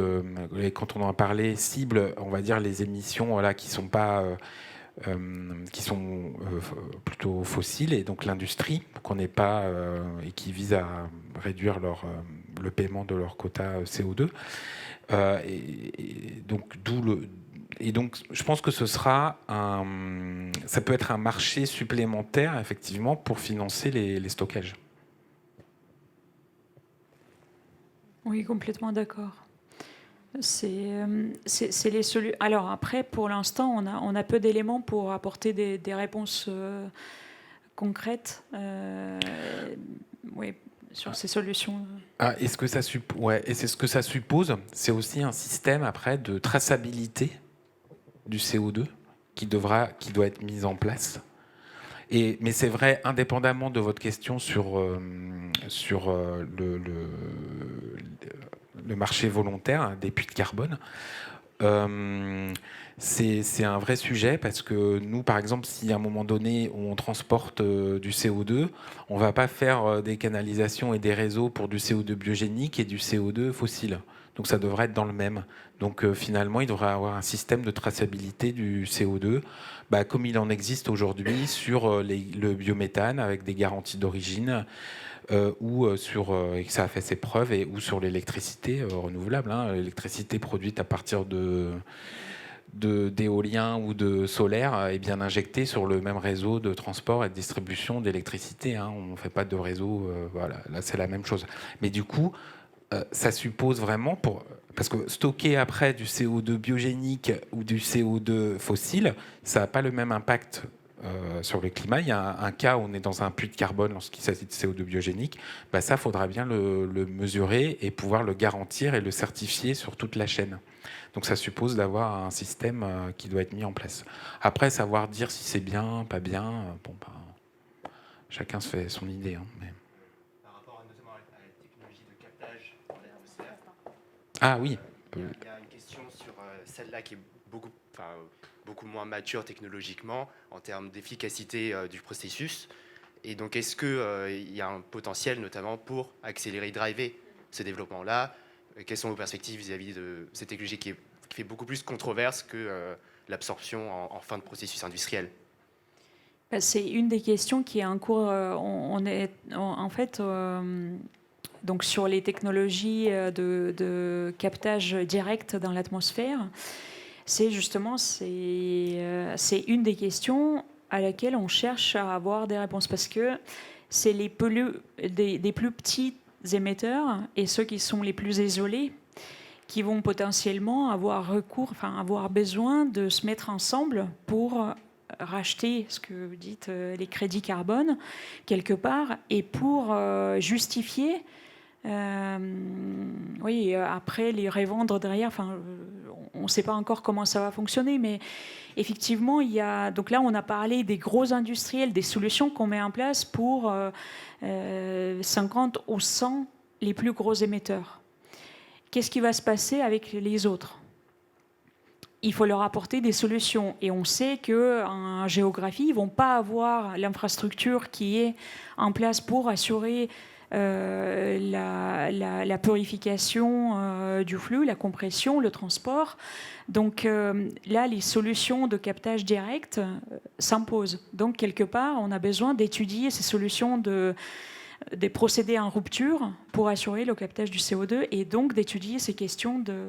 quand on en a parlé, cible, on va dire, les émissions qui sont pas, qui sont plutôt fossiles, et donc l'industrie, qu'on n'ait pas, et qui vise à réduire le paiement de leur quota CO2. Donc, je pense que ça peut être un marché supplémentaire, effectivement, pour financer les stockages. Oui, complètement d'accord. C'est les solutions. Alors après, pour l'instant, on a peu d'éléments pour apporter des réponses concrètes. Sur ces solutions. Et c'est ce que ça suppose. C'est aussi un système après de traçabilité du CO2 qui doit être mis en place. Mais c'est vrai, indépendamment de votre question sur le marché volontaire des puits de carbone, c'est un vrai sujet, parce que nous, par exemple, si à un moment donné on transporte du CO2, on ne va pas faire des canalisations et des réseaux pour du CO2 biogénique et du CO2 fossile. Donc ça devrait être dans le même. Donc finalement, il devrait y avoir un système de traçabilité du CO2, comme il en existe aujourd'hui sur le biométhane, avec des garanties d'origine, ou et que ça a fait ses preuves, ou sur l'électricité renouvelable, l'électricité produite à partir d'éolien ou de solaire est bien injectée sur le même réseau de transport et de distribution d'électricité. On ne fait pas de réseau, là c'est la même chose. Mais du coup, ça suppose vraiment, parce que stocker après du CO2 biogénique ou du CO2 fossile, ça n'a pas le même impact sur le climat. Il y a un cas où on est dans un puits de carbone lorsqu'il s'agit de CO2 biogénique. Ça, il faudra bien le mesurer et pouvoir le garantir et le certifier sur toute la chaîne. Donc ça suppose d'avoir un système qui doit être mis en place. Après, savoir dire si c'est bien, pas bien, chacun se fait son idée. Mais... Par rapport notamment à la technologie de captage dans l'atmosphère. Ah oui. Il y a une question sur celle-là qui est beaucoup moins mature technologiquement en termes d'efficacité du processus. Et donc, est-ce qu'il y a un potentiel, notamment, pour accélérer, driver ce développement-là? Quelles sont vos perspectives vis-à-vis de cette technologie qui fait beaucoup plus controverse que l'absorption en fin de processus industriel? C'est une des questions qui est en cours. Donc sur les technologies de captage direct dans l'atmosphère, c'est une des questions à laquelle on cherche à avoir des réponses, parce que c'est des plus petits émetteurs et ceux qui sont les plus isolés qui vont potentiellement avoir besoin de se mettre ensemble pour racheter, ce que vous dites, les crédits carbone quelque part, et pour justifier après les revendre derrière. On ne sait pas encore comment ça va fonctionner, mais effectivement, donc là, on a parlé des gros industriels, des solutions qu'on met en place pour 50 ou 100 les plus gros émetteurs. Qu'est-ce qui va se passer avec les autres? Il faut leur apporter des solutions. Et on sait qu'en géographie, ils ne vont pas avoir l'infrastructure qui est en place pour assurer la purification du flux, la compression, le transport. Donc là, les solutions de captage direct s'imposent. Donc quelque part, on a besoin d'étudier ces solutions des procédés en rupture pour assurer le captage du CO2, et donc d'étudier ces questions de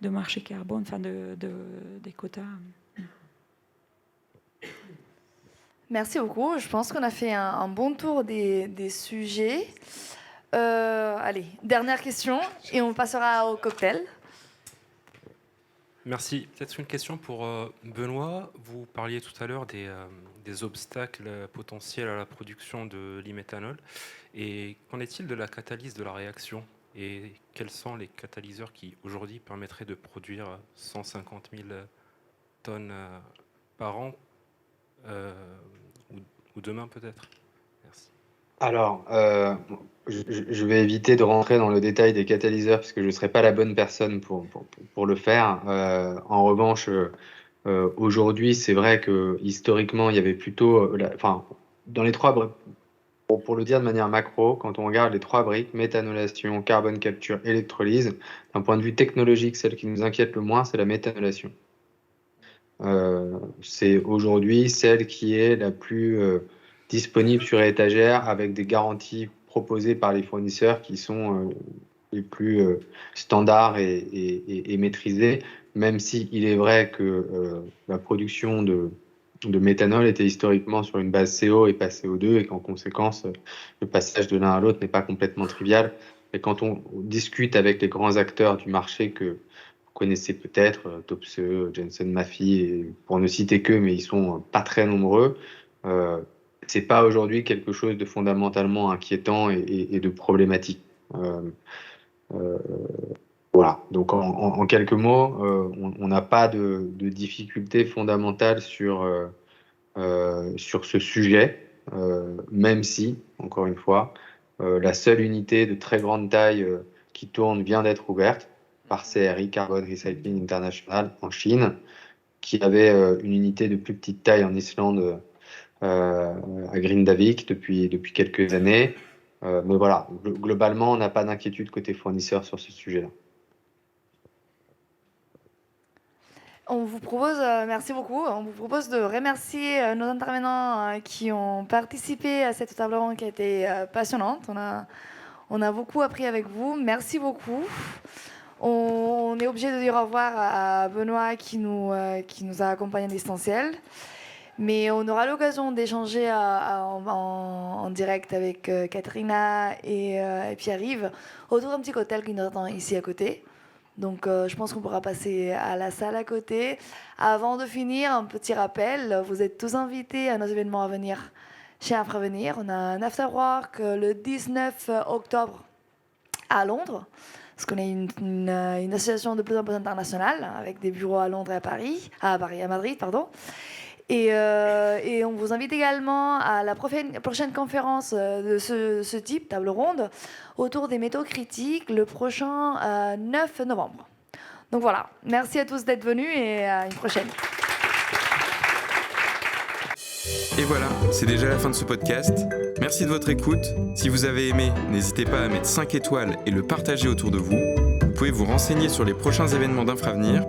marché carbone, des quotas. Merci beaucoup. Je pense qu'on a fait un bon tour des sujets. Allez, dernière question, et on passera au cocktail. Merci. Peut-être une question pour Benoît. Vous parliez tout à l'heure des obstacles potentiels à la production de l'e-méthanol. Et qu'en est-il de la catalyse de la réaction? Et quels sont les catalyseurs qui, aujourd'hui, permettraient de produire 150 000 tonnes par an, ou demain peut-être? Merci. Alors, je vais éviter de rentrer dans le détail des catalyseurs, parce que je ne serai pas la bonne personne pour le faire. En revanche, aujourd'hui, c'est vrai que historiquement, il y avait plutôt... dans les trois... Pour le dire de manière macro, quand on regarde les trois briques, méthanolation, carbone capture, électrolyse, d'un point de vue technologique, celle qui nous inquiète le moins, c'est la méthanolation. C'est aujourd'hui celle qui est la plus disponible sur étagère, avec des garanties proposées par les fournisseurs qui sont les plus standards et maîtrisées, même s'il est vrai que la production de méthanol était historiquement sur une base CO et pas CO2, et qu'en conséquence, le passage de l'un à l'autre n'est pas complètement trivial. Et quand on discute avec les grands acteurs du marché que vous connaissez peut-être, Topse, Jensen Mafi, et pour ne citer qu'eux, mais ils sont pas très nombreux, c'est pas aujourd'hui quelque chose de fondamentalement inquiétant et de problématique. Voilà, donc en quelques mots, on n'a pas de difficulté fondamentale sur ce sujet, même si, encore une fois, la seule unité de très grande taille qui tourne vient d'être ouverte par CRI, Carbon Recycling International, en Chine, qui avait une unité de plus petite taille en Islande, à Grindavik, depuis quelques années. Mais voilà, globalement, on n'a pas d'inquiétude côté fournisseur sur ce sujet-là. On vous propose, merci beaucoup, on vous propose de remercier nos intervenants qui ont participé à cette table ronde qui a été passionnante. On a beaucoup appris avec vous. Merci beaucoup. On est obligé de dire au revoir à Benoît qui nous a accompagnés en distanciel. Mais on aura l'occasion d'échanger en direct avec Katrina et Pierre-Yves autour d'un petit cocktail qui nous attend ici à côté. Donc je pense qu'on pourra passer à la salle à côté. Avant de finir, un petit rappel, vous êtes tous invités à nos événements à venir chez Infravenir. On a un afterwork le 19 octobre à Londres, parce qu'on est une association de plus en plus internationale, avec des bureaux à Londres et à Madrid, pardon. Et on vous invite également à la prochaine conférence de ce type, table ronde, autour des métaux critiques, le prochain 9 novembre. Donc voilà, merci à tous d'être venus et à une prochaine. Et voilà, c'est déjà la fin de ce podcast. Merci de votre écoute. Si vous avez aimé, n'hésitez pas à mettre 5 étoiles et le partager autour de vous. Vous pouvez vous renseigner sur les prochains événements d'Infravenir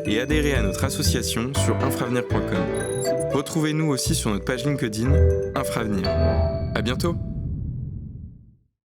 et adhérer à notre association sur infravenir.com. Retrouvez-nous aussi sur notre page LinkedIn Infravenir. À bientôt!